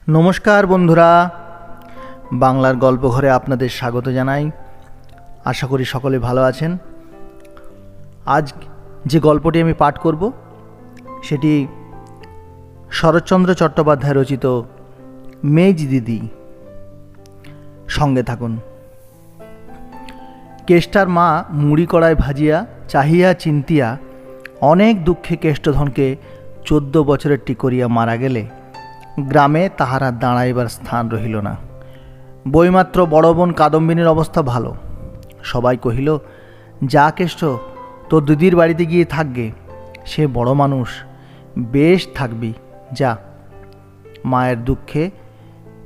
নমস্কার বন্ধুরা, বাংলার গল্প ঘরে আপনাদের স্বাগত জানাই। আশা করি সকলে ভালো আছেন। আজ যে গল্পটি আমি পাঠ করব সেটি শরৎচন্দ্র চট্টোপাধ্যায় রচিত মেজ দিদি। সঙ্গে থাকুন। কেষ্টার মা মুড়ি কড়ায় ভাজিয়া চাহিয়া চিন্তিয়া অনেক দুঃখে কেষ্টধনকে 14 বছরেরটি করিয়া মারা গেলে গ্রামে তাহার আর দাঁড়াইবার স্থান রহিল না। বইমাত্র বড় বোন কাদম্বিনীর অবস্থা ভালো। সবাই কহিল, যা কেষ্ট, তোর দিদির বাড়িতে গিয়ে থাকবে, সে বড় মানুষ, বেশ থাকবি, যা। মায়ের দুঃখে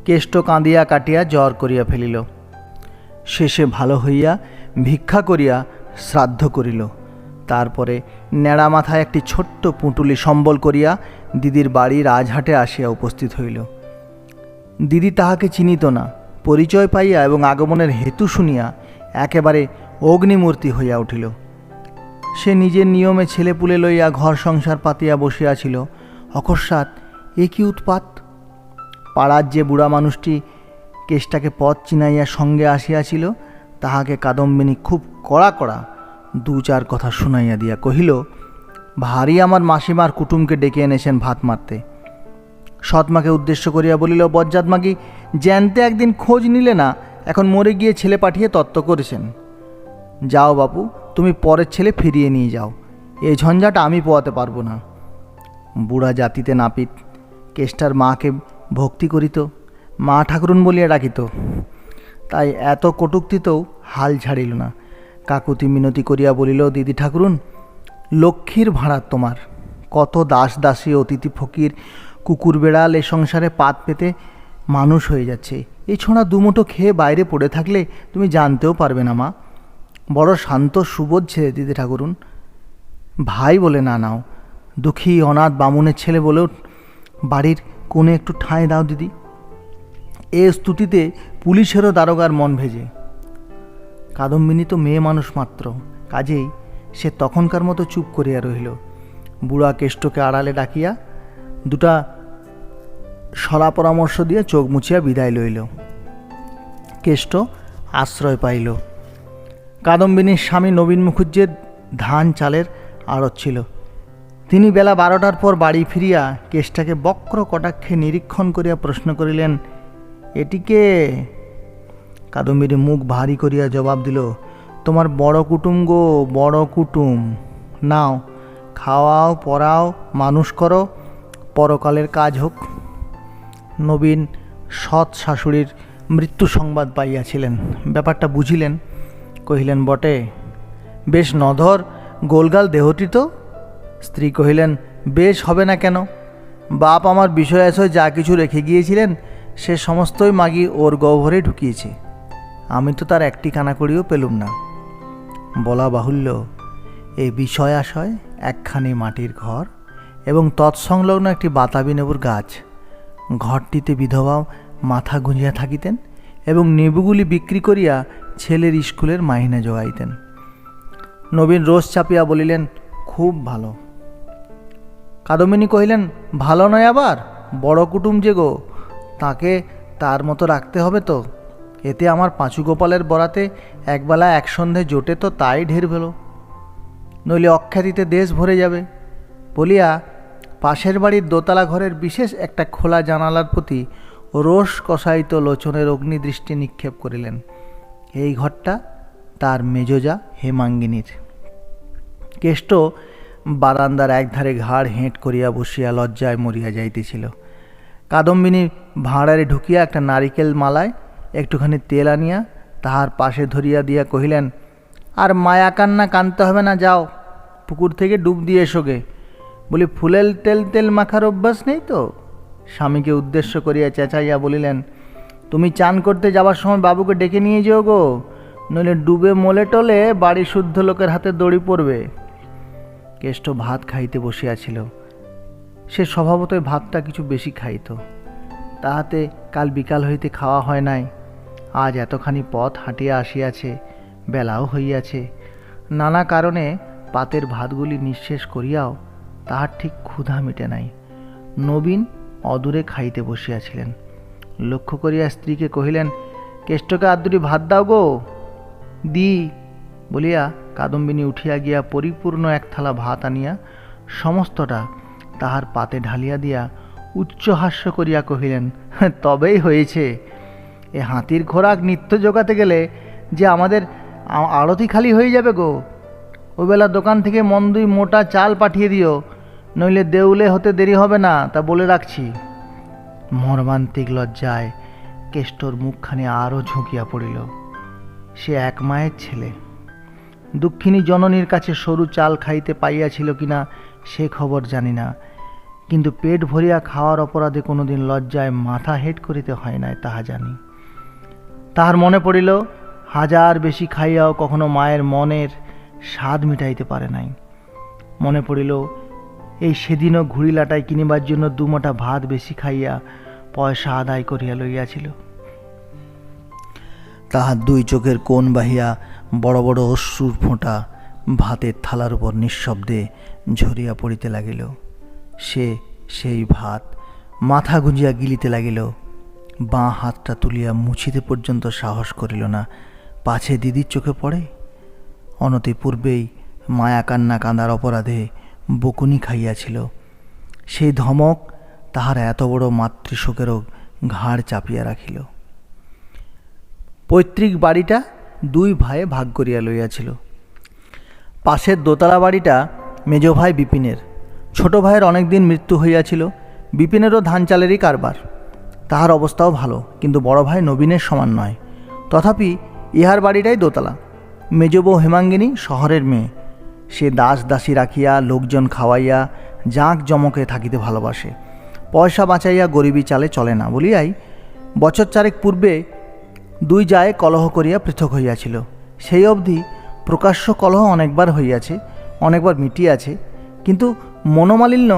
কেষ্ট কাঁদিয়া কাটিয়া জ্বর করিয়া ফেলিল। শেষে ভালো হইয়া ভিক্ষা করিয়া শ্রাদ্ধ করিল। তারপরে ন্যাড়া মাথায় একটি ছোট্ট পুঁটুলি সম্বল করিয়া দিদির বাড়ি রাজহাটে আসিয়া উপস্থিত হইল। দিদি তাহাকে চিনিত না। পরিচয় পাইয়া এবং আগমনের হেতু শুনিয়া একেবারে অগ্নিমূর্তি হইয়া উঠিল। সে নিজের নিয়মে ছেলেপুলে লইয়া ঘর সংসার পাতিয়া বসিয়াছিল। অকস্মাৎ এ কি উৎপাত! পাড়ার যে বুড়া মানুষটি কেষ্টাকে পথ চিনাইয়া সঙ্গে আসিয়াছিল, তাহাকে কাদম্বিনী খুব কড়া কড়া 2-4 কথা শুনাইয়া দিয়া কহিল, ভারী আমার মাসিমার কুটুমকে ডেকে এনেছেন ভাত মারতে। সৎমাকে উদ্দেশ্য করিয়া বলিল, বজ্জাতমাগি জ্যানতে একদিন খোঁজ নিলে না, এখন মরে গিয়ে ছেলে পাঠিয়ে তত্ত্ব করেছেন। যাও বাপু, তুমি পরের ছেলে ফিরিয়ে নিয়ে যাও, এই ঝঞ্ঝাটা আমি পোয়াতে পারবো না। বুড়া জাতিতে নাপিত। কেষ্টার মাকে ভক্তি করিত, মা ঠাকুরুন বলিয়া ডাকিত। তাই এত কটূক্তিতেও হাল ছাড়িল না। কাকুতি মিনতি করিয়া বলিল, দিদি ঠাকুরুন, লক্ষ্মীর ভাড়া তোমার। কত দাস দাসী অতিথি ফকির কুকুর বেড়াল এ সংসারে পাত পেতে মানুষ হয়ে যাচ্ছে। এই ছোঁড়া দুমুঠো খেয়ে বাইরে পড়ে থাকলে তুমি জানতেও পারবে না। মা বড় শান্ত সুবোধ ছেলে দিদি ঠাকুরুন। ভাই বলে না নাও, দুঃখী অনাথ বামুনের ছেলে বলেও বাড়ির কোণে একটু ঠাঁই দাও দিদি। এ স্তুতিতে পুলিশেরও দারোগার মন ভেজে। কাদম্বিনী তো মেয়ে মানুষ মাত্র, কাজেই সে তখনকার মতো চুপ করিয়া রহিল। বুড়া কেষ্টকে আড়ালে ডাকিয়া 2টা সলা পরামর্শ দিয়া চোখ মুছিয়া বিদায় লইল। কেষ্ট আশ্রয় পাইল। কাদম্বিনীর স্বামী নবীন মুখুজ্জের ধান চালের আড়ত ছিল। তিনি বেলা 12টার পর বাড়ি ফিরিয়া কেষ্টাকে বক্র কটাক্ষে নিরীক্ষণ করিয়া প্রশ্ন করিলেন, এটিকে? কাদম্বিনী মুখ ভারী করিয়া জবাব দিল, তোমার বড় কুটুম গো, বড় কুটুম। নাও, খাওয়াও, পড়াও, মানুষ করো, পরকালের কাজ হোক। নবীন সৎ শাশুড়ির মৃত্যু সংবাদ পাইয়াছিলেন, ব্যাপারটা বুঝিলেন। কহিলেন, বটে, বেশ নধর গোলগাল দেহটি তো। স্ত্রী কহিলেন, বেশ হবে না কেন? বাপ আমার বিষয় আশয় যা কিছু রেখে গিয়েছিলেন সে সমস্তই মাগি ওর গহ্বরে ঢুকিয়েছে। আমি তো তার একটি কানাকড়িও পেলুম না। বলা বাহুল্য, এই বিষয় আশয় একখানি মাটির ঘর এবং তৎসংলগ্ন একটি বাতাবি নেবুর গাছ। ঘরটিতে বিধবা মাথা গুঁজিয়া থাকিতেন এবং নেবুগুলি বিক্রি করিয়া ছেলের স্কুলের মাহিনা জোগাইতেন। নবীন রোষ চাপিয়া বলিলেন, খুব ভালো। কাদম্বিনী কহিলেন, ভালো নয় আবার? বড় কুটুম যে গো, তাকে তার মতো রাখতে হবে তো। এতে আমার পাঁচু গোপালের বরাতে একবেলা এক সন্ধে জোটে তো তাই ঢের ভেলো, নইলে অখ্যাতিতে দেশ ভরে যাবে। বলিয়া পাশের বাড়ির দোতলা ঘরের বিশেষ একটা খোলা জানালার প্রতি রোষ কষায়িত লোচনের অগ্নিদৃষ্টি নিক্ষেপ করিলেন। এই ঘরটা তার মেজোজা হেমাঙ্গিনীর। কেষ্ট বারান্দার একধারে ঘাড় হেঁট করিয়া বসিয়া লজ্জায় মরিয়া যাইতেছিল। কাদম্বিনী ভাঁড়ারে ঢুকিয়া একটা নারিকেল মালায় একটুখানি তেল আনিয়া তাহার পাশে ধরিয়া দিয়া কহিলেন, আর মায়া কান্না কানতে হবে না, যাও পুকুর থেকে ডুব দিয়ে এসোগে। বলি, ফুলের তেল তেল মাখার অভ্যাস নেই তো? স্বামীকে উদ্দেশ্য করিয়া চেঁচাইয়া বলিলেন, তুমি চান করতে যাবার সময় বাবুকে ডেকে নিয়ে যেও গো, নইলে ডুবে মলে টলে বাড়ি শুদ্ধ লোকের হাতে দড়ি পড়বে। কেষ্ট ভাত খাইতে বসিয়াছিল। সে স্বভাবতই ভাতটা কিছু বেশি খাইত। তাহাতে কাল বিকাল হইতে খাওয়া হয় নাই। আজ এতখানি পথ হাঁটিয়া আসিয়াছে, বেলাও হইয়াছে। নানা কারণে পাতের ভাতগুলি নিঃশেষ করিয়াও তাহার ঠিক ক্ষুধা মিটে নাই। নবীন অদূরে খাইতে বসিয়াছিলেন। লক্ষ্য করিয়া স্ত্রীকে কহিলেন, কেষ্টকে আর দুটি ভাত দাও গো। দি বলিয়া কাদম্বিনী উঠিয়া গিয়া পরিপূর্ণ এক থালা ভাত আনিয়া সমস্তটা তাহার পাতে ঢালিয়া দিয়া উচ্চ হাস্য করিয়া কহিলেন, তবেই হয়েছে। এ হাতির খোরাক নিত্য জোগাতে গেলে যে আমাদের আড়তি খালি হয়ে যাবে গো। ওবেলা দোকান থেকে মন্দুই মোটা চাল পাঠিয়ে দিও, নইলে দেউলে হতে দেরি হবে না, তা বলে রাখছি। মর্মান্তিক লজ্জায় কেষ্টর মুখখানি আরও ঝুঁকিয়া পড়িল। সে এক মায়ের ছেলে, দুঃখিনী জননীর কাছে সরু চাল খাইতে পাইয়াছিল কিনা সে খবর জানি না, কিন্তু পেট ভরিয়া খাওয়ার অপরাধে কোনোদিন লজ্জায় মাথা হেট করিতে হয় নাই তাহা জানি। তাহার মনে পড়িল, হাজার বেশি খাইয়াও কখনো মায়ের মনের স্বাদ মিটাইতে পারে নাই। মনে পড়িল, এই সেদিনও ঘুড়ি লাটাই কিনিবার জন্য দুমোটা ভাত বেশি খাইয়া পয়সা আদায় করিয়া লইয়াছিল। তাহার দুই চোখের কোণ বাহিয়া বড় বড় অশ্রুর ফোঁটা ভাতের থালার উপর নিঃশব্দে ঝরিয়া পড়িতে লাগিল। সে সেই ভাত মাথা গুঁজিয়া গিলিতে লাগিল। বাঁ হাতটা তুলিয়া মুছিতে পর্যন্ত সাহস করিল না, পাছে দিদির চোখে পড়ে। অনতি পূর্বেই মায়া কান্না কাঁদার অপরাধে বকুনি খাইয়াছিল। সেই ধমক তাহার এত বড় মাতৃশোকেরও ঘাড় চাপিয়া রাখিল। পৈতৃক বাড়িটা দুই ভাইয়ে ভাগ করিয়া লইয়াছিল। পাশের দোতলা বাড়িটা মেজ ভাই বিপিনের। ছোট ভাইয়ের অনেক দিন মৃত্যু হইয়াছিল। বিপিনেরও ধান চালেরই কারবার। তাহার অবস্থাও ভালো, কিন্তু বড় ভাই নবীনের সমান নয়। তথাপি ইহার বাড়িটাই দোতলা। মেজ বউ হেমাঙ্গিনী শহরের মেয়ে। সে দাস দাসী রাখিয়া লোকজন খাওয়াইয়া জাঁক জমকে থাকিতে ভালোবাসে। পয়সা বাঁচাইয়া গরিবী চালে চলে না বলিয়াই বছর চারেক পূর্বে দুই যায় কলহ করিয়া পৃথক হইয়াছিল। সেই অবধি প্রকাশ্য কলহ অনেকবার হইয়াছে, অনেকবার মিটিয়াছে, কিন্তু মনোমালিন্য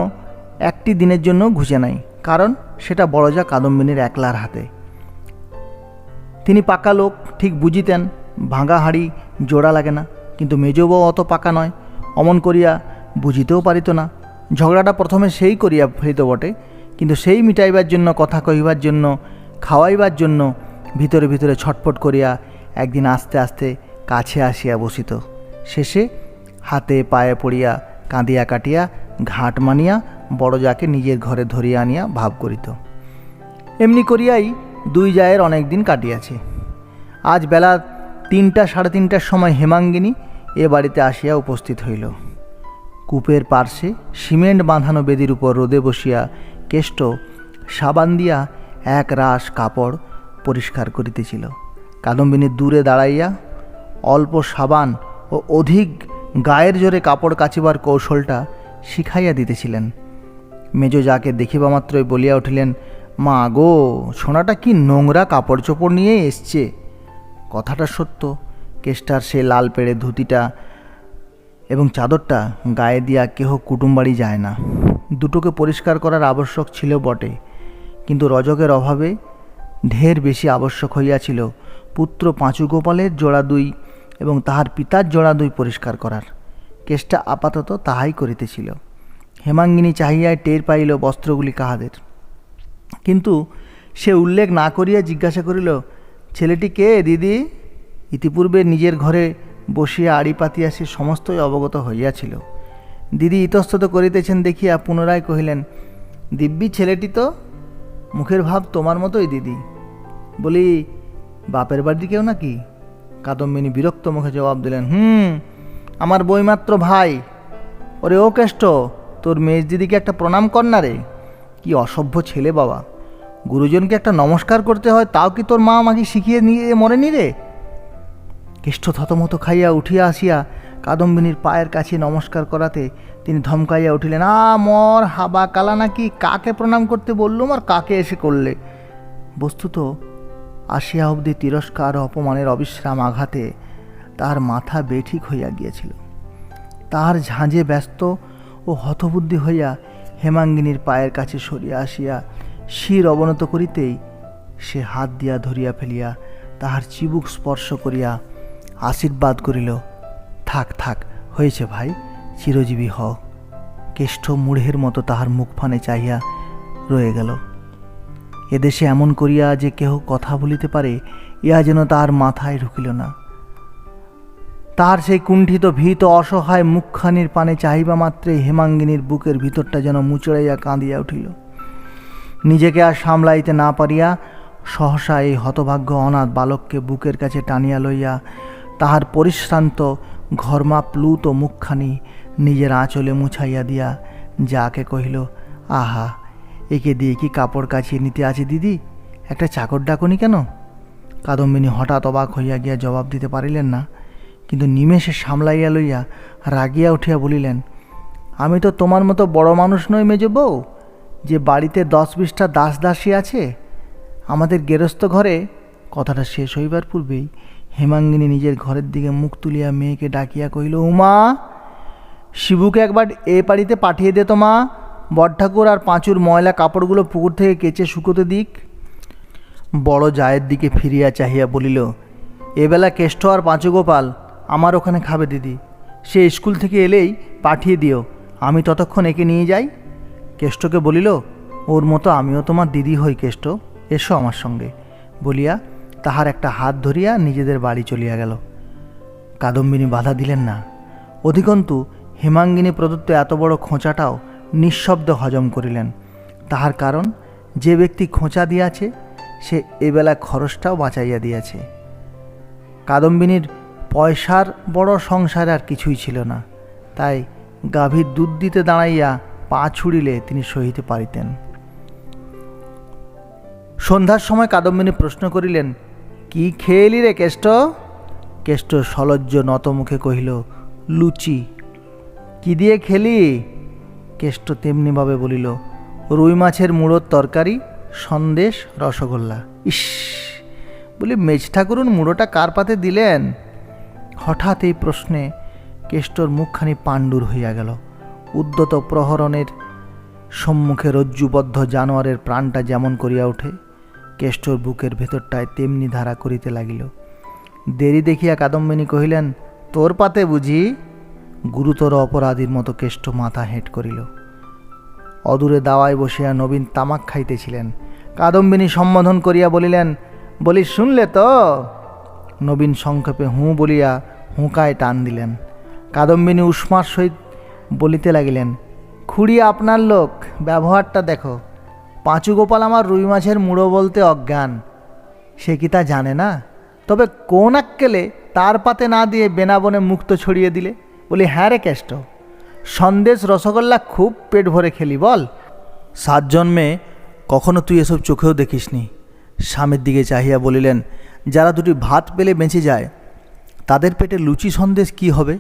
একটি দিনের জন্য ঘুচে নাই। কারণ সেটা বড়জা কাদম্বিনীর একলার হাতে। তিনি পাকা লোক, ঠিক বুঝিতেন ভাঙা হাঁড়ি জোড়া লাগে না, কিন্তু মেজ বউ অত পাকা নয়, অমন করিয়া বুঝিতেও পারিত না। ঝগড়াটা প্রথমে সেই করিয়া ফেলিত বটে, কিন্তু সেই মিটাইবার জন্য, কথা কহিবার জন্য, খাওয়াইবার জন্য ভিতরে ভিতরে ছটফট করিয়া একদিন আস্তে আস্তে কাছে আসিয়া বসিত। শেষে হাতে পায়ে পড়িয়া কাঁদিয়া কাটিয়া ঘাট মানিয়া বড়জাকে নিজের ঘরে ধরিয়া আনিয়া ভাব করিত। এমনি করিয়াই দুই জায়ের অনেক দিন কাটিয়াছে। আজ বেলা 3টা সাড়ে 3টার সময় হেমাঙ্গিনী এ বাড়িতে আসিয়া উপস্থিত হইল। কূপের পার্শ্বে সিমেন্ট বাঁধানো বেদির উপর রোদে বসিয়া কেষ্ট সাবান দিয়া এক রাশ কাপড় পরিষ্কার করিতেছিল। কাদম্বিনী দূরে দাঁড়াইয়া অল্প সাবান ও অধিক গায়ের জোরে কাপড় কাচিবার কৌশলটা শিখাইয়া দিতেছিলেন। মেজ যাকে দেখিবা মাত্রই বলিয়া উঠিলেন, মা গো, সোনাটা কি নোংরা কাপড় চোপড় নিয়ে এসছে। কথাটা সত্য। কেষ্টার সে লাল পেড়ে ধুতিটা এবং চাদরটা গায়ে দিয়া কেহ কুটুমবাড়ি যায় না। দুটোকে পরিষ্কার করার আবশ্যক ছিল বটে, কিন্তু রজকের অভাবে ঢের বেশি আবশ্যক হইয়াছিল পুত্র পাঁচু গোপালের জোড়া দুই এবং তাহার পিতার জোড়া দুই পরিষ্কার করার। কেষ্টা আপাতত তাহাই করিতেছিল। হেমাঙ্গিনী চাহিয়ায় টের পাইল বস্ত্রগুলি কাহাদের, কিন্তু সে উল্লেখ না করিয়া জিজ্ঞাসা করিল, ছেলেটি কে দিদি? ইতিপূর্বে নিজের ঘরে বসিয়া আড়ি পাতিয়া সে সমস্তই অবগত হইয়াছিল। দিদি ইতস্তত করিতেছেন দেখিয়া পুনরায় কহিলেন, দিব্যি ছেলেটি তো, মুখের ভাব তোমার মতোই দিদি। বলি, বাপের বাড়ি কেউ নাকি? কাদম্বিনী বিরক্ত মুখে জবাব দিলেন, আমার বইমাত্র ভাই। ওরে ও কেষ্ট, তোর মেজ দিদিকে একটা প্রণাম কর না রে। কি অসভ্য ছেলে বাবা! গুরুজনকে একটা নমস্কার করতে হয়, তাও কি তোর মা আমাকে শিখিয়ে নিয়ে মরেনি রে? কেষ্ট থতমত খাইয়া উঠিয়া আসিয়া কাদম্বিনীর পায়ের কাছে নমস্কার করাতে তিনি ধমকাইয়া উঠিলেন, মর হাবা কালা নাকি, কাকে প্রণাম করতে বললুম আর কাকে এসে করলে? বস্তুত আসিয়া অবধি তিরস্কার ও অপমানের অবিশ্রাম আঘাতে তার মাথা বেঠিক হইয়া গিয়েছিল। তাহার ঝাঁঝে ব্যস্ত ও হতবুদ্ধি হইয়া হেমাঙ্গিনীর পায়ের কাছে সরিয়া আসিয়া শির অবনত করিতেই সে হাত দিয়া ধরিয়া ফেলিয়া তাহার চিবুক স্পর্শ করিয়া আশীর্বাদ করিল, থাক থাক, হয়েছে ভাই, চিরজীবী হও। কেষ্ট মূঢ়ের মতো তাহার মুখফানে চাহিয়া রয়ে গেল। এদেশে এমন করিয়া যে কেহ কথা বলিতে পারে, ইহা যেন তাহার মাথায় ঢুকিল না। তাহার সেই কুণ্ঠিত ভীত অসহায় মুখখানির পানে চাহিবা মাত্রেই হেমাঙ্গিনীর বুকের ভিতরটা যেন মুচড়াইয়া কাঁদিয়া উঠিল। নিজেকে আর সামলাইতে না পারিয়া সহসা এই হতভাগ্য অনাথ বালককে বুকের কাছে টানিয়া লইয়া তাহার পরিশ্রান্ত ঘর্মা প্লুত মুখখানি নিজের আঁচলে মুছাইয়া দিয়া যাকে কহিল, আহা, একে দিয়ে কি কাপড় কাচিয়ে নিতে আছে দিদি? একটা চাকর ডাকুনি কেন? কাদম্বিনী হঠাৎ অবাক হইয়া গিয়া জবাব দিতে পারিলেন না, কিন্তু নিমেষে সামলাইয়া লইয়া রাগিয়া উঠিয়া বলিলেন, আমি তো তোমার মতো বড় মানুষ নই মেজ বউ, যে বাড়িতে 10-20টা দাস দাসী আছে। আমাদের গেরস্থ ঘরে। কথাটা শেষ হইবার পূর্বেই হেমাঙ্গিনী নিজের ঘরের দিকে মুখ তুলিয়া মেয়েকে ডাকিয়া কহিল, উমা, শিবুকে একবার এ বাড়িতে পাঠিয়ে দে তো মা। বড়ঠাকুর আর পাঁচুর ময়লা কাপড়গুলো পুকুর থেকে কেচে শুকোতে দিক। বড় জায়ের দিকে ফিরিয়া চাহিয়া বলিল, এবেলা কেষ্ট আর পাঁচু গোপাল আমার ওখানে খাবে দিদি। সে স্কুল থেকে এলেই পাঠিয়ে দিও, আমি ততক্ষণ একে নিয়ে যাই। কেষ্টকে বলিল, ওর মতো আমিও তোমার দিদি হই কেষ্ট, এসো আমার সঙ্গে বলিয়া তাহার একটা হাত ধরিয়া নিজেদের বাড়ি চলিয়া গেল। কাদম্বিনী বাধা দিলেন না। অধিকন্তু হেমাঙ্গিনী প্রদত্ত এত বড় খোঁচাটাও নিঃশব্দে হজম করিলেন। তাহার কারণ, যে ব্যক্তি খোঁচা দিয়াছে সে এবেলা খরচটাও বাঁচাইয়া দিয়াছে। কাদম্বিনীর পয়সার বড় সংসারে আর কিছুই ছিল না, তাই গাভীর দুধ দিতে দাঁড়াইয়া পা ছুড়িলে তিনি সহিতে পারিতেন। সন্ধ্যার সময় কাদম্বিনী প্রশ্ন করিলেন, কি খেয়ে এলি রে কেষ্ট? কেষ্ট সলজ্জ নতমুখে কহিল, লুচি। কি দিয়ে খেলি? কেষ্ট তেমনিভাবে বলিল, রুই মাছের মুড়োর তরকারি, সন্দেশ, রসগোল্লা। ইস, বলি মেজ ঠাকুরুন মুড়োটা কার পাতে দিলেন? হঠাৎ এই প্রশ্নে কেষ্টর মুখখানি পাণ্ডুর হইয়া গেল। উদ্যত প্রহরণের সম্মুখে রজ্জুবদ্ধ জানোয়ারের প্রাণটা যেমন করিয়া ওঠে, কেষ্টর বুকের ভেতরটায় তেমনি ধারা করিতে লাগিল। দেরি দেখিয়া কাদম্বিনী কহিলেন, তোর পাতে বুঝি? গুরুতর অপরাধীর মতো কেষ্ট মাথা হেঁট করিল। অদূরে দাওয়ায় বসিয়া নবীন তামাক খাইতেছিলেন। কাদম্বিনী সম্বোধন করিয়া বলিলেন, বলি শুনলে তো? নবীন সংক্ষেপে হুঁ বলিয়া হুঁকায় টান দিলেন। কাদম্বিনী উষ্মার সহিত বলিতে লাগিলেন, খুড়ি আপনার লোক, ব্যবহারটা দেখো। পাঁচু গোপাল আমার রুই মাছের মুড়ো বলতে অজ্ঞান, সে কি তা জানে না? তবে কোন আক্কেলে তার পাতে না দিয়ে বেনাবনে মুক্ত ছড়িয়ে দিলে? বলি, হ্যাঁ রে কেষ্ট, সন্দেশ রসগোল্লা খুব পেট ভরে খেলি বল। 7 জন্মে কখনো তুই এসব চোখেও দেখিসনি। স্বামীর দিকে চাহিয়া বলিলেন, যারা দুটি ভাত পেলে বেঁচে যায় তাদের পেটে লুচি সন্দেশ কি হবে?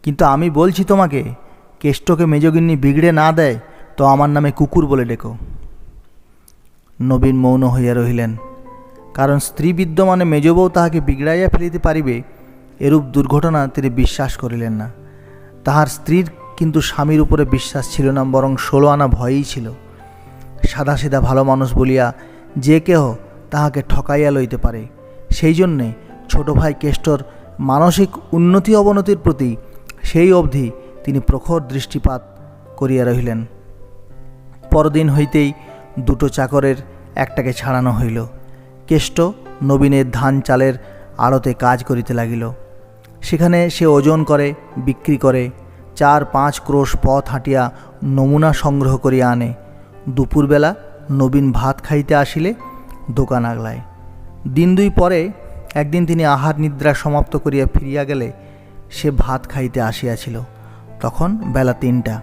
কিন্তু আমি বলছি তোমাকে, কেষ্টকে মেজগিন্নি বিগড়ে না দেয় তো আমার নামে কুকুর বলে ডেকো। নবীন মৌন হইয়া রহিলেন, কারণ স্ত্রী বিদ্যমানে মেজবউ তাহাকে বিগড়াইয়া ফেলিতে পারিবে এরূপ দুর্ঘটনা তিনি বিশ্বাস করিলেন না। তাহার স্ত্রীর কিন্তু স্বামীর উপরে বিশ্বাস ছিল না, বরং 16 আনা ভয়ই ছিল। সাদাসিধা ভালো মানুষ বলিয়া যে কেহ তাহাকে ঠকাইয়া লইতে পারে, সেই জন্যে ছোট ভাই কেষ্টর মানসিক উন্নতি অবনতির প্রতি সেই অবধি তিনি প্রখর দৃষ্টিপাত করিয়া রহিলেন। পরদিন হইতেই 2টো চাকরের একটাকে ছাড়ানো হইল। কেষ্ট নবীনের ধান চালের আড়তে কাজ করিতে লাগিল। সেখানে সে ওজন করে, বিক্রি করে, 4-5 ক্রোশ পথ হাঁটিয়া নমুনা সংগ্রহ করিয়া আনে। দুপুরবেলা নবীন ভাত খাইতে আসিলে দোকান আগলায়। 2 দিন পরে একদিন তিনি আহার নিদ্রা সমাপ্ত করিয়া ফিরিয়া গেলে সে ভাত খাইতে আসিয়াছিল। তখন বেলা 3টা।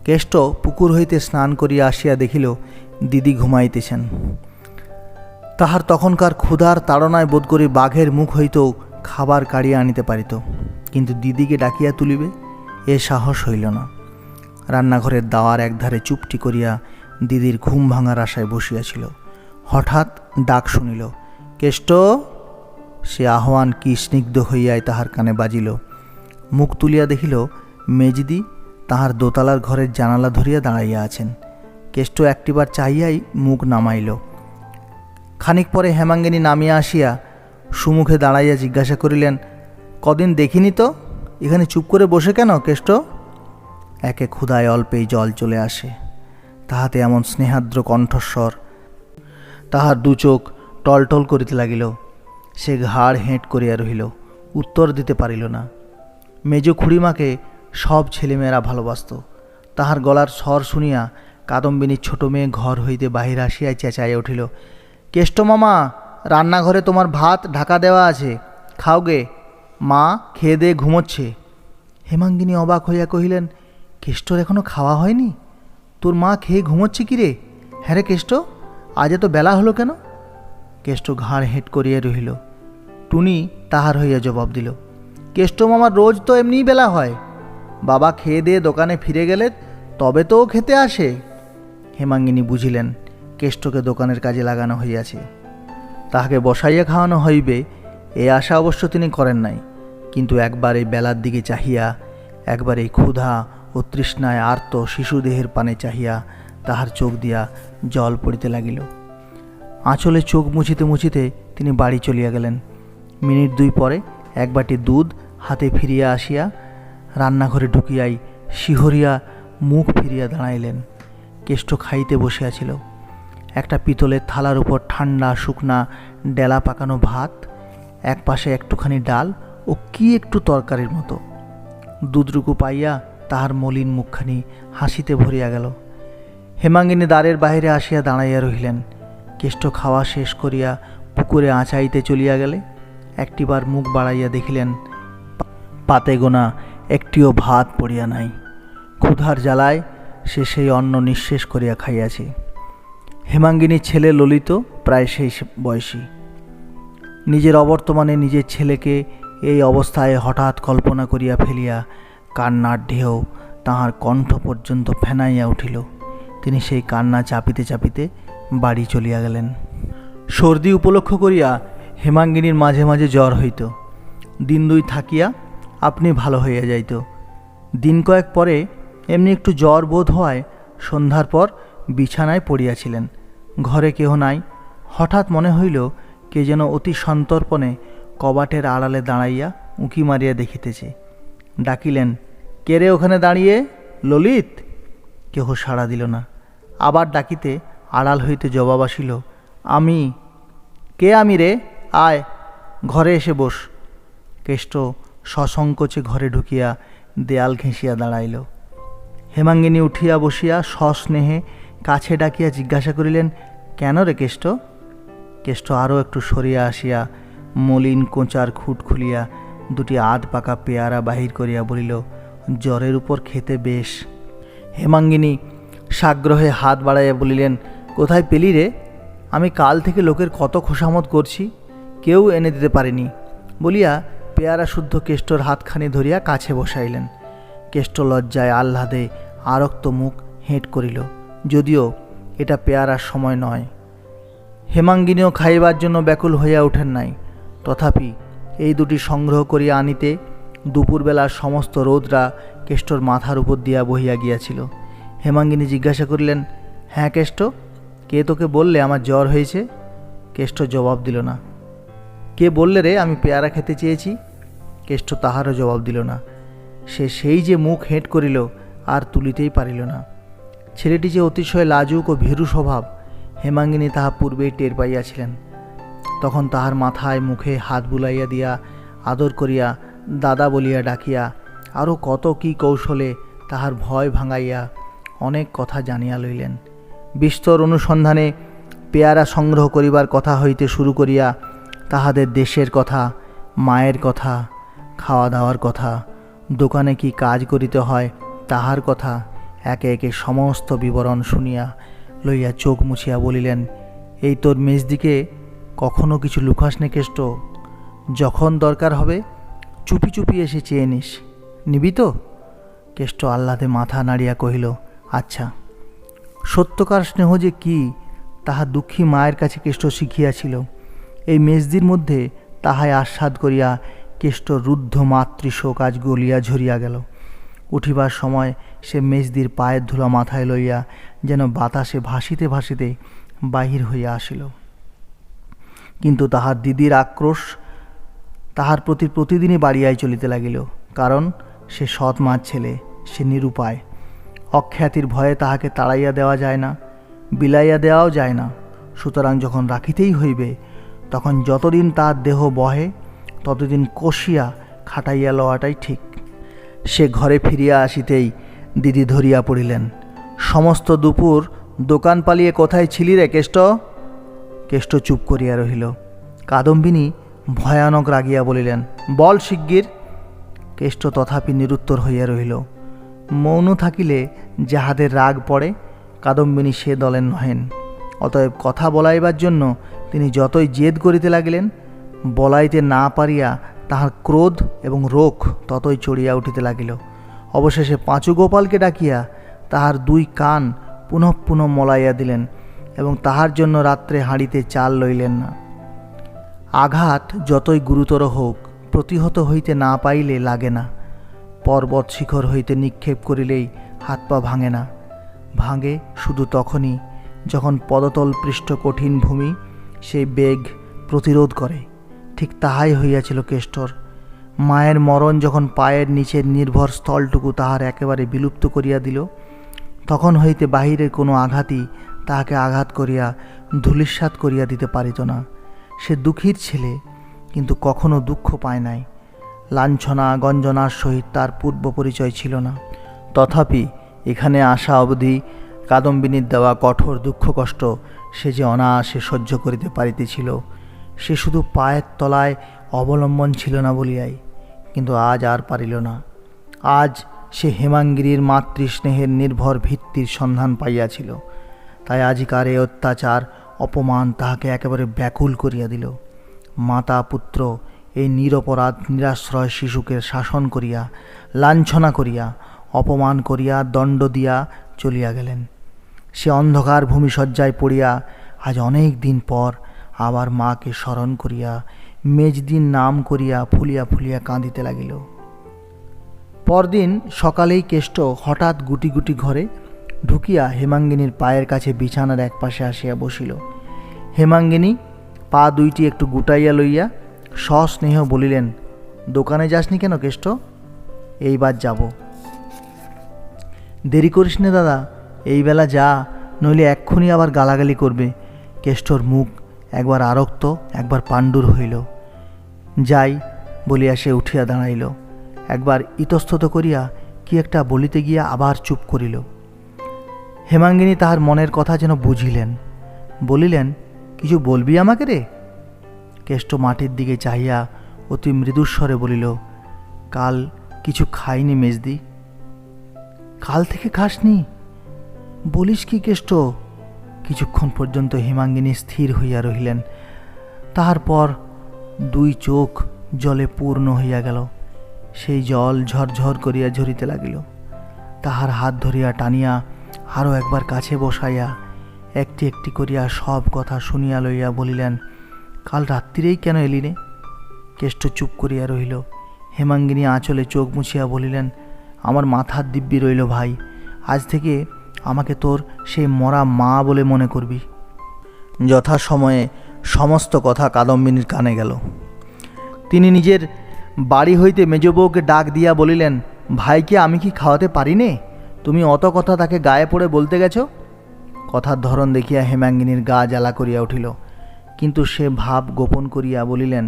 কেষ্ট পুকুর হইতে স্নান করিয়া আসিয়া দেখিল দিদি ঘুমাইতেছেন। তাহার তখনকার ক্ষুধার তাড়নায় বোধ করি বাঘের মুখ হইতেও খাবার কাড়িয়া আনিতে পারিত, কিন্তু দিদিকে ডাকিয়া তুলিবে এ সাহস হইল না। রান্নাঘরের দাওয়ার একধারে চুপটি করিয়া দিদির ঘুম ভাঙার আশায় বসিয়াছিল। হঠাৎ ডাক শুনিল, কেষ্ট। সে আহ্বান কি স্নিগ্ধ হইয়াই তাহার কানে বাজিল। মুখ তুলিয়া দেখিল মেজদি তাহার দোতলার ঘরের জানালা ধরিয়া দাঁড়াইয়া আছেন। কেষ্ট একটিবার চাহিয়াই মুখ নামাইল। খানিক পরে হেমাঙ্গিনী নামিয়া আসিয়া সুমুখে দাঁড়াইয়া জিজ্ঞাসা করিলেন, কদিন দেখিনি তো, এখানে চুপ করে বসে কেন কেষ্ট? একে ক্ষুধায় অল্পেই জল চলে আসে, তাহাতে এমন স্নেহাদ্র কণ্ঠস্বর তাহার দু চোখ টলটল করিতে লাগিল। সে ঘাড় হেঁট করিয়া রহিল, উত্তর দিতে পারিল না। মেজ খুড়িমাকে সব ছেলেমেয়েরা ভালোবাসত। তাহার গলার স্বর শুনিয়া কাদম্বিনীর ছোট মেয়ে ঘর হইতে বাহির আসিয়াই চেঁচাইয়া উঠিল, কেষ্ট মামা, রান্নাঘরে তোমার ভাত ঢাকা দেওয়া আছে, খাও গে, মা খেয়ে দিয়ে ঘুমোচ্ছে। হেমাঙ্গিনী অবাক হইয়া কহিলেন, কেষ্টর এখনো খাওয়া হয়নি? তোর মা খেয়ে ঘুমোচ্ছে কি রে? হ্যাঁ রে কেষ্ট, আজ এত বেলা হলো কেন? কেষ্ট ঘাড় হেঁট করিয়া রহিল। টুনি তাহার হইয়া জবাব দিল, কেষ্ট মামার রোজ তো এমনিই বেলা হয়, বাবা খেয়ে দিয়ে দোকানে ফিরে গেলে তবে তো ও খেতে আসে। হেমাঙ্গিনী বুঝিলেন কেষ্টকে দোকানের কাজে লাগানো হইয়াছে, তাহাকে বসাইয়া খাওয়ানো হইবে এ আশা অবশ্য তিনি করেন নাই। কিন্তু একবার এই বেলার দিকে চাহিয়া, একবার এই ক্ষুধা ও তৃষ্ণায় আর্ত শিশুদেহের পানে চাহিয়া তাহার চোখ দিয়া জল পড়িতে লাগিল। আঁচলে চোখ মুছিতে মুছিতে তিনি বাড়ি চলিয়া গেলেন। মিনিট দুই পরে এক বাটি দুধ হাতে ফিরিয়া আসিয়া রান্নাঘরে ঢুকিয়াই শিহরিয়া মুখ ফিরিয়া দাঁড়াইলেন। কেষ্ট খাইতে বসিয়াছিল। একটা পিতলের থালার উপর ঠান্ডা শুকনা ডেলা পাকানো ভাত, এক পাশে একটুখানি ডাল ও কি একটু তরকারির মতো। দুধটুকু পাইয়া তাহার মলিন মুখখানি হাসিতে ভরিয়া গেল। হেমাঙ্গিনী দ্বারের বাহিরে আসিয়া দাঁড়াইয়া রহিলেন। কেষ্ট খাওয়া শেষ করিয়া পুকুরে আঁচাইতে চলিয়া গেলে একটিবার মুখ বাড়াইয়া দেখিলেন পাতে গোনা একটিও ভাত পড়িয়া নাই। ক্ষুধার জ্বালায় সে সেই অন্ন নিঃশেষ করিয়া খাইয়াছে। হেমাঙ্গিনীর ছেলে ললিত প্রায় সেই বয়সী। নিজের অবর্তমানে নিজের ছেলেকে এই অবস্থায় হঠাৎ কল্পনা করিয়া ফেলিয়া কান্নার ঢেউ তাহার কণ্ঠ পর্যন্ত ফেনাইয়া উঠিল। তিনি সেই কান্না চাপিতে চাপিতে বাড়ি চলিয়া গেলেন। সর্দি উপলক্ষ করিয়া হেমাঙ্গিনীর মাঝে মাঝে জ্বর হইত। দিন দুই থাকিয়া আপনি ভালো হইয়া যাইত। দিন কয়েক পরে এমনি একটু জ্বর বোধ হওয়ায় সন্ধ্যার পর বিছানায় পড়িয়াছিলেন। ঘরে কেহ নাই। হঠাৎ মনে হইল কে যেন অতি সন্তর্পণে কবাটের আড়ালে দাঁড়াইয়া উঁকি মারিয়া দেখিতেছে। ডাকিলেন, কে রে ওখানে দাঁড়িয়ে? ললিত। কেহ সাড়া দিল না। আবার ডাকিতে আড়াল হইতে জবাব আসিল, আমি। কে আমি রে? আয়, ঘরে এসে বস। কেষ্ট সসংকোচে ঘরে ঢুকিয়া দেয়াল ঘেঁষিয়া দাঁড়াইল। হেমাঙ্গিনী উঠিয়া বসিয়া সস্নেহে কাছে ডাকিয়া জিজ্ঞাসা করিলেন, কেন রে কেষ্ট? কেষ্ট আরও একটু সরিয়া আসিয়া মলিন কোঁচার খুঁট খুলিয়া দুটি আধ পাকা পেয়ারা বাহির করিয়া বলিল, জ্বরের উপর খেতে বেশ। হেমাঙ্গিনী সাগ্রহে হাত বাড়াইয়া বলিলেন, কোথায় পেলি রে? আমি কাল থেকে লোকের কত খোসামত করছি, কেউ এনে দিতে পারেনি বলিয়া পেয়ারা শুদ্ধ কেষ্টর হাতখানি ধরিয়া কাছে বসাইলেন। কেষ্ট লজ্জায় আহ্লাদে আরক্ত মুখ হেঁট করিল, যদিও এটা পেয়ারার সময় নয়। হেমাঙ্গিনীও খাইবার জন্য ব্যাকুল হইয়া ওঠেন নাই। তথাপি এই দুটি সংগ্রহ করিয়া আনিতে দুপুরবেলার সমস্ত রোদরা কেষ্টর মাথার উপর দিয়া বহিয়া গিয়াছিল। হেমাঙ্গিনী জিজ্ঞাসা করিলেন, হ্যাঁ কেষ্ট, কে তোকে বললে আমার জ্বর হয়েছে? কেষ্ট জবাব দিল না। কে বললে রে আমি পেয়ারা খেতে চেয়েছি? কেষ্ট তাহারও জবাব দিল না। সে সেই যে মুখ হেঁট করিল, আর তুলিতেই পারিল না। ছেলেটি যে অতিশয় লাজুক ও ভীরু স্বভাব হেমাঙ্গিনী তাহা পূর্বেই টের পাইয়াছিলেন। তখন তাহার মাথায় মুখে হাত বুলাইয়া দিয়া আদর করিয়া দাদা বলিয়া ডাকিয়া আরও কত কি কৌশলে তাহার ভয় ভাঙাইয়া অনেক কথা জানিয়া লইলেন। বিস্তর অনুসন্ধানে পেয়ারা সংগ্রহ করিবার কথা হইতে শুরু করিয়া তাহাদের দেশের কথা, মায়ের কথা, খাওয়া দাওয়ার কথা, দোকানে কি কাজ করিতে হয় তাহার কথা একে একে সমস্ত বিবরণ শুনিয়া লইয়া চোখ মুছিয়া বলিলেন, এই তোর মেজদিকে কখনো কিছু লুকাস নে কেষ্ট। যখন দরকার হবে চুপি চুপি এসে চেয়ে নিস, নিবি তো? কেষ্ট আহ্লাদে মাথা নাড়িয়া কহিল, আচ্ছা। সত্যকার স্নেহ যে কি তাহা দুঃখী মায়ের কাছে কেষ্ট শিখিয়াছিল। এই মেজদির মধ্যে তাহাই আস্বাদ করিয়া কেষ্ট রুদ্ধ মাতৃশোক আজ গলিয়া ঝরিয়া গেল। উঠিবার সময় সে মেজদির পায়ের ধুলা মাথায় লইয়া যেন বাতাসে ভাসিতে ভাসিতে বাহির হইয়া আসিল। কিন্তু তাহার দিদির আক্রোশ তাহার প্রতি প্রতিদিনই বাড়িয়াই চলিতে লাগিল। কারণ সে সৎ মার ছেলে, সে নিরুপায়। অখ্যাতির ভয়ে তাহাকে তাড়াইয়া দেওয়া যায় না, বিলাইয়া দেওয়াও যায় না। সুতরাং যখন রাখিতেই হইবে, তখন যতদিন তার দেহ বহে ততদিন কষিয়া খাটাইয়া লওয়াটাই ঠিক। সে ঘরে ফিরিয়া আসিতেই দিদি ধরিয়া পড়িলেন। সমস্ত দুপুর দোকান পালিয়ে কোথায় ছিলি রে কেষ্ট? কেষ্ট চুপ করিয়া রহিল। কাদম্বিনী ভয়ানক রাগিয়া বলিলেন, বল শিগগির। কেষ্ট তথাপি নিরুত্তর হইয়া রহিল। মৌন থাকিলে যাহাদের রাগ পড়ে, কাদম্বিনী সে দলের নহেন। অতএব কথা বলাইবার জন্য তিনি যতই জেদ করিতে লাগিলেন, বলাইতে না পারিয়া তাহার ক্রোধ এবং রোখ ততই চড়িয়া উঠিতে লাগিল। অবশেষে পাঁচু গোপালকে ডাকিয়া তাহার দুই কান পুনঃ পুনঃ মলাইয়া দিলেন এবং তাহার জন্য রাত্রে হাঁড়িতে চাল লইলেন না। আঘাত যতই গুরুতর হোক, প্রতিহত হইতে না পাইলে লাগে না। পর্বত শিখর হইতে নিক্ষেপ করিলেই হাত পা ভাঙে না, ভাঙে শুধু তখনই যখন পদতল পৃষ্ঠ কঠিন ভূমি সেই বেগ প্রতিরোধ করে। ঠিক তাহাই হইয়াছিল কেষ্টর। মায়ের মরণ যখন পায়ের নিচের নির্ভর স্থলটুকু তাহার একেবারে বিলুপ্ত করিয়া দিল, তখন হইতে বাহিরের কোনো আঘাতই তাহাকে আঘাত করিয়া ধূলিসাৎ করিয়া দিতে পারিত না। সে দুঃখীর ছেলে, কিন্তু কখনো দুঃখ পায় নাই। লাঞ্ছনা গঞ্জনার সহিত তার পূর্ব পরিচয় ছিল না। তথাপি এখানে আসা অবধি কাদম্বিনীর দেওয়া কঠোর দুঃখ কষ্ট সে যে অনায়াসে সহ্য করিতে পারিতেছিল, সে শুধু পায়ের তলায় অবলম্বন ছিল না বলিয়াই। কিন্তু আজ আর পারিল না। আজ সে হেমাঙ্গিনীর মাতৃস্নেহের নির্ভর ভিত্তির সন্ধান পাইয়াছিল। তাই আজিকার এ অত্যাচার অপমান তাহাকে একেবারে ব্যাকুল করিয়া দিল। মাতা পুত্র এই নিরপরাধ নিরাশ্রয় শিশুকে শাসন করিয়া, লাঞ্ছনা করিয়া, অপমান করিয়া, দণ্ড দিয়া চলিয়া গেলেন। সে অন্ধকার ভূমিশয্যায় পড়িয়া আজ অনেক দিন পর আবার মাকে স্মরণ করিয়া মেজদিন নাম করিয়া ফুলিয়া ফুলিয়া কাঁদিতে লাগিল। পরদিন সকালেই কেষ্ট হঠাৎ গুটি গুটি ঘরে ঢুকিয়া হেমাঙ্গিনীর পায়ের কাছে বিছানার একপাশে আসিয়া বসিল। হেমাঙ্গিনী পা দুইটি একটু গুটাইয়া লইয়া সস্নেহ বলিলেন, দোকানে যাসনি কেন কেষ্ট? এইবার যাব। দেরি করিস নে দাদা, এই বেলা যা, নইলে এক্ষুনি আবার গালাগালি করবে। কেষ্টর মুখ একবার আরক্ত একবার পাণ্ডুর হইল। যাই বলিয়া সে উঠিয়া দাঁড়াইল। একবার ইতস্তত করিয়া কি একটা বলিতে গিয়া আবার চুপ করিল। হেমাঙ্গিনী তাহার মনের কথা যেন বুঝিলেন। বলিলেন, কিছু বলবি আমাকে রে? কেষ্ট মাটির দিকে চাহিয়া অতি মৃদুস্বরে বলিল, কাল কিছু খাইনি মেজদি। কাল থেকে খাসনি? বলিস কি কেষ্ট? কিছুক্ষণ পর্যন্ত হেমাঙ্গিনী স্থির হইয়া রহিলেন। তাহার পর দুই চোখ জলে পূর্ণ হইয়া গেল। সেই জল ঝরঝর করিয়া ঝরিতে লাগিল। তাহার হাত ধরিয়া টানিয়া আরও একবার কাছে বসাইয়া একটি একটি করিয়া সব কথা শুনিয়া লইয়া বলিলেন, কাল রাত্রিরেই কেন এলি নে? কেষ্ট চুপ করিয়া রহিল। হেমাঙ্গিনী আঁচলে চোখ মুছিয়া বলিলেন, আমার মাথার দিব্যি রইল ভাই, আজ থেকে আমাকে তোর সেই মরা মা বলে মনে করবি। যথাসময়ে সমস্ত কথা কাদম্বিনীর কানে গেল। তিনি নিজের বাড়ি হইতে মেজবউকে ডাক দিয়া বলিলেন, ভাইকে আমি কি খাওয়াতে পারি নে? তুমি অত কথা তাকে গায়ে পড়ে বলতে গেছ? কথার ধরন দেখিয়া হেমাঙ্গিনীর গা জ্বালা করিয়া উঠিল, কিন্তু সে ভাব গোপন করিয়া বলিলেন,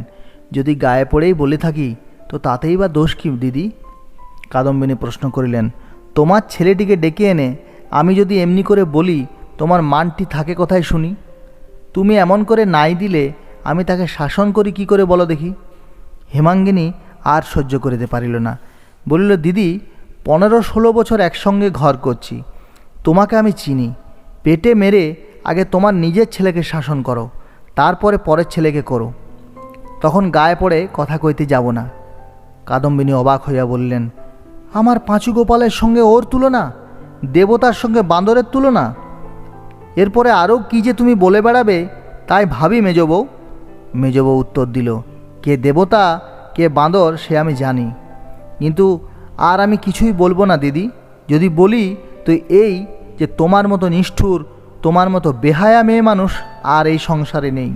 যদি গায়ে পড়েই বলে থাকি তো তাতেই বা দোষ কি দিদি? কাদম্বিনী প্রশ্ন করিলেন, তোমার ছেলেটিকে ডেকে এনে আমি যদি এমনি করে বলি, তোমার মানটি থাকে কোথায় শুনি? তুমি এমন করে নাই দিলে আমি তাকে শাসন করি কি করে বলো দেখি? হেমাঙ্গিনী আর সহ্য করিতে পারিল না। বলিল, দিদি, 15-16 বছর একসঙ্গে ঘর করছি, তোমাকে আমি চিনি। পেটে মেরে আগে তোমার নিজের ছেলেকে শাসন করো, তারপরে পরের ছেলেকে করো, তখন গায়ে পড়ে কথা কইতে যাব না। কাদম্বিনী অবাক হইয়া বললেন, আমার পাঁচু গোপালের সঙ্গে ওর তুলনা? দেবতার সঙ্গে বাঁদরের তুলনা? এরপরে আরও কি যে তুমি বলে বেড়াবে তাই ভাবি মেজবউ। মেজবউ উত্তর দিল, কে দেবতা কে বাঁদর সে আমি জানি, কিন্তু আর আমি কিছুই বলবো না দিদি। যদি বলি তো এই যে তোমার মতো নিষ্ঠুর, তোমার মতো বেহায়া মেয়ে মানুষ আর এই সংসারে নেই।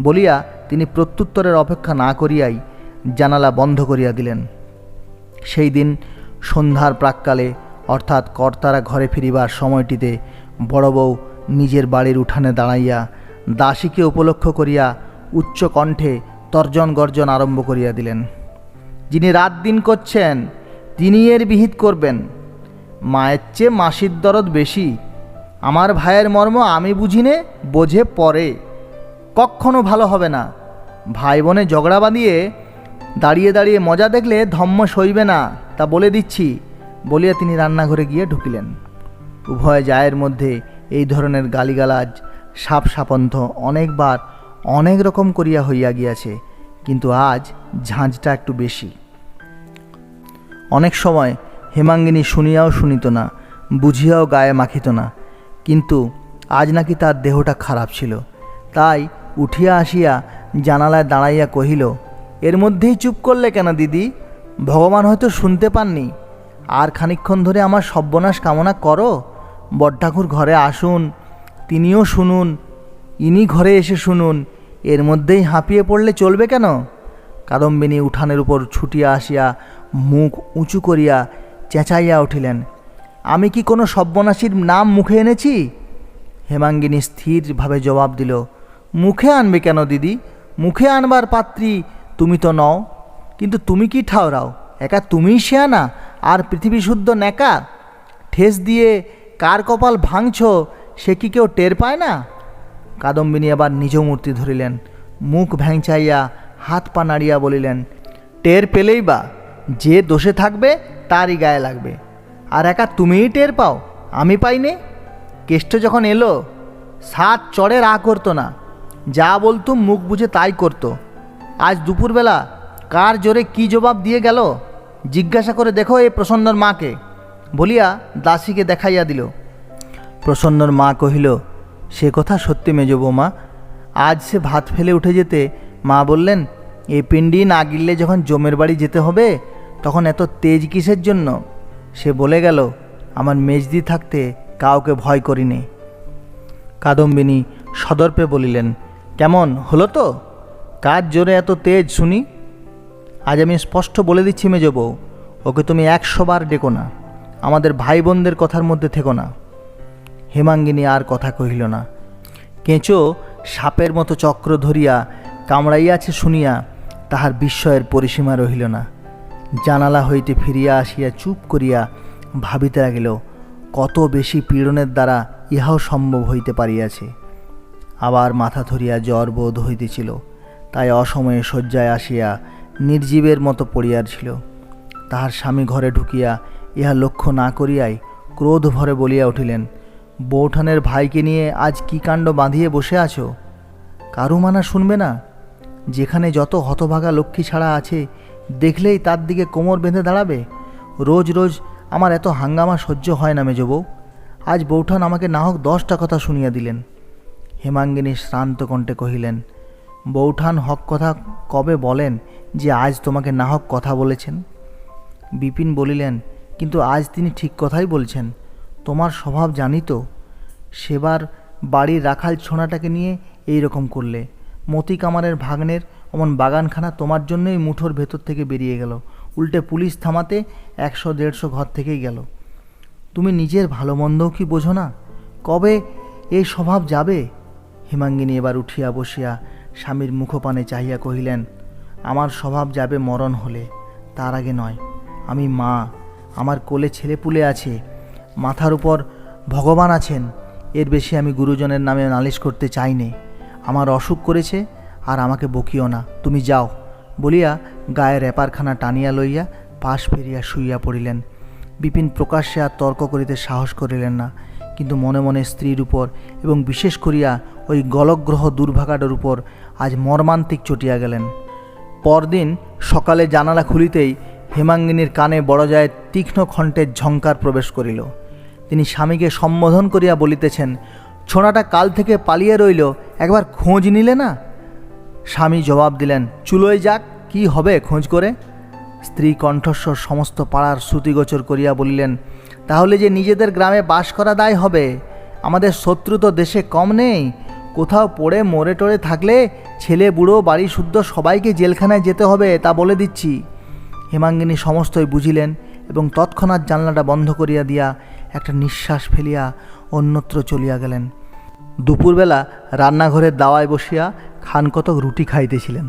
বলিয়া তিনি প্রত্যুত্তরের অপেক্ষা না করিয়াই জানালা বন্ধ করিয়া দিলেন। সেই দিন সন্ধ্যার প্রাক্কালে, অর্থাৎ কর্তারা ঘরে ফিরিবার সময়টিতে বড় বউ নিজের বাড়ির উঠানে দাঁড়াইয়া দাসীকে উপলক্ষ করিয়া উচ্চ কণ্ঠে তর্জন গর্জন আরম্ভ করিয়া দিলেন। যিনি রাত দিন করছেন তিনি এর বিহিত করবেন। মায়ের চেয়ে মাসির দরদ বেশি। আমার ভাইয়ের মর্ম আমি বুঝিনে, বোঝে পরে। কখনো ভালো হবে না। ভাই বোনে ঝগড়া বাঁধিয়ে দাঁড়িয়ে দাঁড়িয়ে মজা দেখলে ধম্ম সইবে না, তা বলে দিচ্ছি বলিয়া তিনি রান্নাঘরে গিয়ে ঢুকিলেন। উভয় জায়ের মধ্যে এই ধরনের গালিগালাজ সাপ সাপন্থ অনেকবার অনেক রকম করিয়া হইয়া গিয়াছে, কিন্তু আজ ঝাঁঝটা একটু বেশি। অনেক সময় হেমাঙ্গিনী শুনিয়াও শুনিত না, বুঝিয়াও গায়ে মাখিত না, কিন্তু আজ নাকি তার দেহটা খারাপ ছিল। তাই উঠিয়া আসিয়া জানালায় দাঁড়াইয়া কহিল, এর মধ্যেই চুপ করলে কেন দিদি? ভগবান হয়তো শুনতে পাননি। আর খানিকক্ষণ ধরে আমার সর্বনাশ কামনা করো। বড়ঠাকুর ঘরে আসুন, তিনিও শুনুন, ইনি ঘরে এসে শুনুন। এর মধ্যেই হাঁপিয়ে পড়লে চলবে কেন? কাদম্বিনী উঠানের উপর ছুটিয়া আসিয়া মুখ উঁচু করিয়া চেঁচাইয়া উঠিলেন, আমি কি কোনো সর্বনাশীর নাম মুখে এনেছি? হেমাঙ্গিনী স্থিরভাবে জবাব দিল, মুখে আনবে কেন দিদি? মুখে আনবার পাত্রী তুমি তো নও। কিন্তু তুমি কি ঠাওরাও? একা তুমিই শেয়ানা আর পৃথিবী শুদ্ধ ন্যাকা। ঠেস দিয়ে কার কপাল ভাঙছ সে কি কেউ টের পায় না? কাদম্বিনী আবার নিজ মূর্তি ধরিলেন, মুখ ভ্যাংচাইয়া হাত পা নাড়িয়া বলিলেন, টের পেলেই বা যে দোষে থাকবে তারই গায়ে লাগবে। আর একা তুমিই টের পাও, আমি পাইনে? কেষ্ট যখন এলো 7 চড়ে রা করতো না, যা বলতুম মুখ বুঝে তাই করতো। আজ দুপুরবেলা কার জোরে কি জবাব দিয়ে গেল জিজ্ঞাসা করে দেখো এই প্রসন্নর মাকে, বলিয়া দাসীকে দেখাইয়া দিল। প্রসন্নর মা কহিল, সে কথা সত্যি মেজ বৌমা। আজ সে ভাত ফেলে উঠে যেতে মা বললেন, এ পিণ্ডি না গিললে যখন জমের বাড়ি যেতে হবে তখন এত তেজ কিসের জন্য? সে বলে গেল, আমার মেজদি থাকতে কাউকে ভয় করিনি। কাদম্বিনী সদর্পে বলিলেন, কেমন হলো তো? কার জোরে এত তেজ শুনি? আজ আমি স্পষ্ট বলে দিচ্ছি মেজ বউ, ওকে তুমি 100 বার ডেকো না। আমাদের ভাই বোনদের কথার মধ্যে থেকো না। হেমাঙ্গিনী আর কথা কহিল না। কেঁচো সাপের মতো চক্র ধরিয়া কামড়াইয়াছে শুনিয়া তাহার বিস্ময়ের পরিসীমা রহিল না। জানালা হইতে ফিরিয়া আসিয়া চুপ করিয়া ভাবিতে লাগিল, কত বেশি পীড়নের দ্বারা ইহাও সম্ভব হইতে পারিয়াছে। আবার মাথা ধরিয়া জ্বর বোধ হইতেছিল, তাই অসময়ে শয্যায় আসিয়া নির্জীবের মতো পড়িয়াছিল। তাহার স্বামী ঘরে ঢুকিয়া ইহা লক্ষ্য না করিয়াই ক্রোধ ভরে বলিয়া উঠিলেন, বৌঠানের ভাইকে নিয়ে আজ কি কাণ্ড বাঁধিয়ে বসে আছো? কারু মানা শুনবে না? যেখানে যত হতভাগা লক্ষ্মী ছাড়া আছে দেখলেই তার দিকে কোমর বেঁধে দাঁড়াবে? রোজ রোজ আমার এত হাঙ্গামা সহ্য হয় না মেজ বউ। আজ বৌঠান আমাকে না হোক 10টা কথা শুনিয়া দিলেন। হেমাঙ্গিনী শ্রান্ত কণ্ঠে কহিলেন, বৌঠান হক কথা কবে বলেন যে আজ তোমাকে না হোক কথা বলেছেন? বিপিন বলিলেন, কিন্তু আজ তিনি ঠিক কথাই বলছেন। তোমার স্বভাব জানি তো। সেবার বাড়ির রাখাল ছোনাটাকে নিয়ে এই রকম করলে। মতি কামারের ভাগ্নের অমন বাগানখানা তোমার জন্যই মুঠোর ভেতর থেকে বেরিয়ে গেল। উল্টে পুলিশ থামাতে 100-150 ঘর থেকেই গেল। তুমি নিজের ভালো মন্দও কি বোঝো না? কবে এই স্বভাব যাবে? হেমাঙ্গিনী এবার উঠিয়া বসিয়া স্বামীর মুখপানে চাহিয়া কহিলেন, আমার স্বভাব যাবে মরণ হলে, তার আগে নয়। আমি মা, আমার কোলে ছেলেপুলে আছে, মাথার উপর ভগবান আছেন। এর বেশি আমি গুরুজনের নামে নালিশ করতে চাই নে। আমার অসুখ করেছে, আর আমাকে বকিও না, তুমি যাও বলিয়া গায়ের রেপারখানা টানিয়া লইয়া পাশ ফিরিয়া শুইয়া পড়িলেন। বিপিন প্রকাশ্যে আর তর্ক করিতে সাহস করিলেন না, কিন্তু মনে মনে স্ত্রীর উপর এবং বিশেষ করিয়া ওই গলগ্রহ দুর্ভাগাটার উপর আজ মর্মান্তিক চটিয়া গেলেন। পরদিন সকালে জানালা খুলিতেই হেমাঙ্গিনীর কানে বড়জায়ের তীক্ষ্ণ কণ্ঠের ঝঙ্কার প্রবেশ করিল। তিনি স্বামীকে সম্বোধন করিয়া বলিতেছেন, ছোনাটা কাল থেকে পালিয়ে রইল, একবার খোঁজ নিলে না? স্বামী জবাব দিলেন, চুলোয় যাক, কি হবে খোঁজ করে? স্ত্রী কণ্ঠস্বর সমস্ত পাড়ার শ্রুতিগোচর করিয়া বলিলেন, তাহলে যে নিজেদের গ্রামে বাস করা দায় হবে। আমাদের শত্রু তো দেশে কম নেই। কোথাও পড়ে মরে টরে থাকলে ছেলে বুড়ো বাড়ি শুদ্ধ সবাইকে জেলখানায় যেতে হবে, তা বলে দিচ্ছি। হেমাঙ্গিনী সমস্তই বুঝিলেন এবং তৎক্ষণাৎ জানলাটা বন্ধ করিয়া দিয়া একটা নিঃশ্বাস ফেলিয়া অন্যত্র চলিয়া গেলেন। দুপুরবেলা রান্নাঘরের দাওয়ায় বসিয়া খান কতক রুটি খাইতেছিলেন।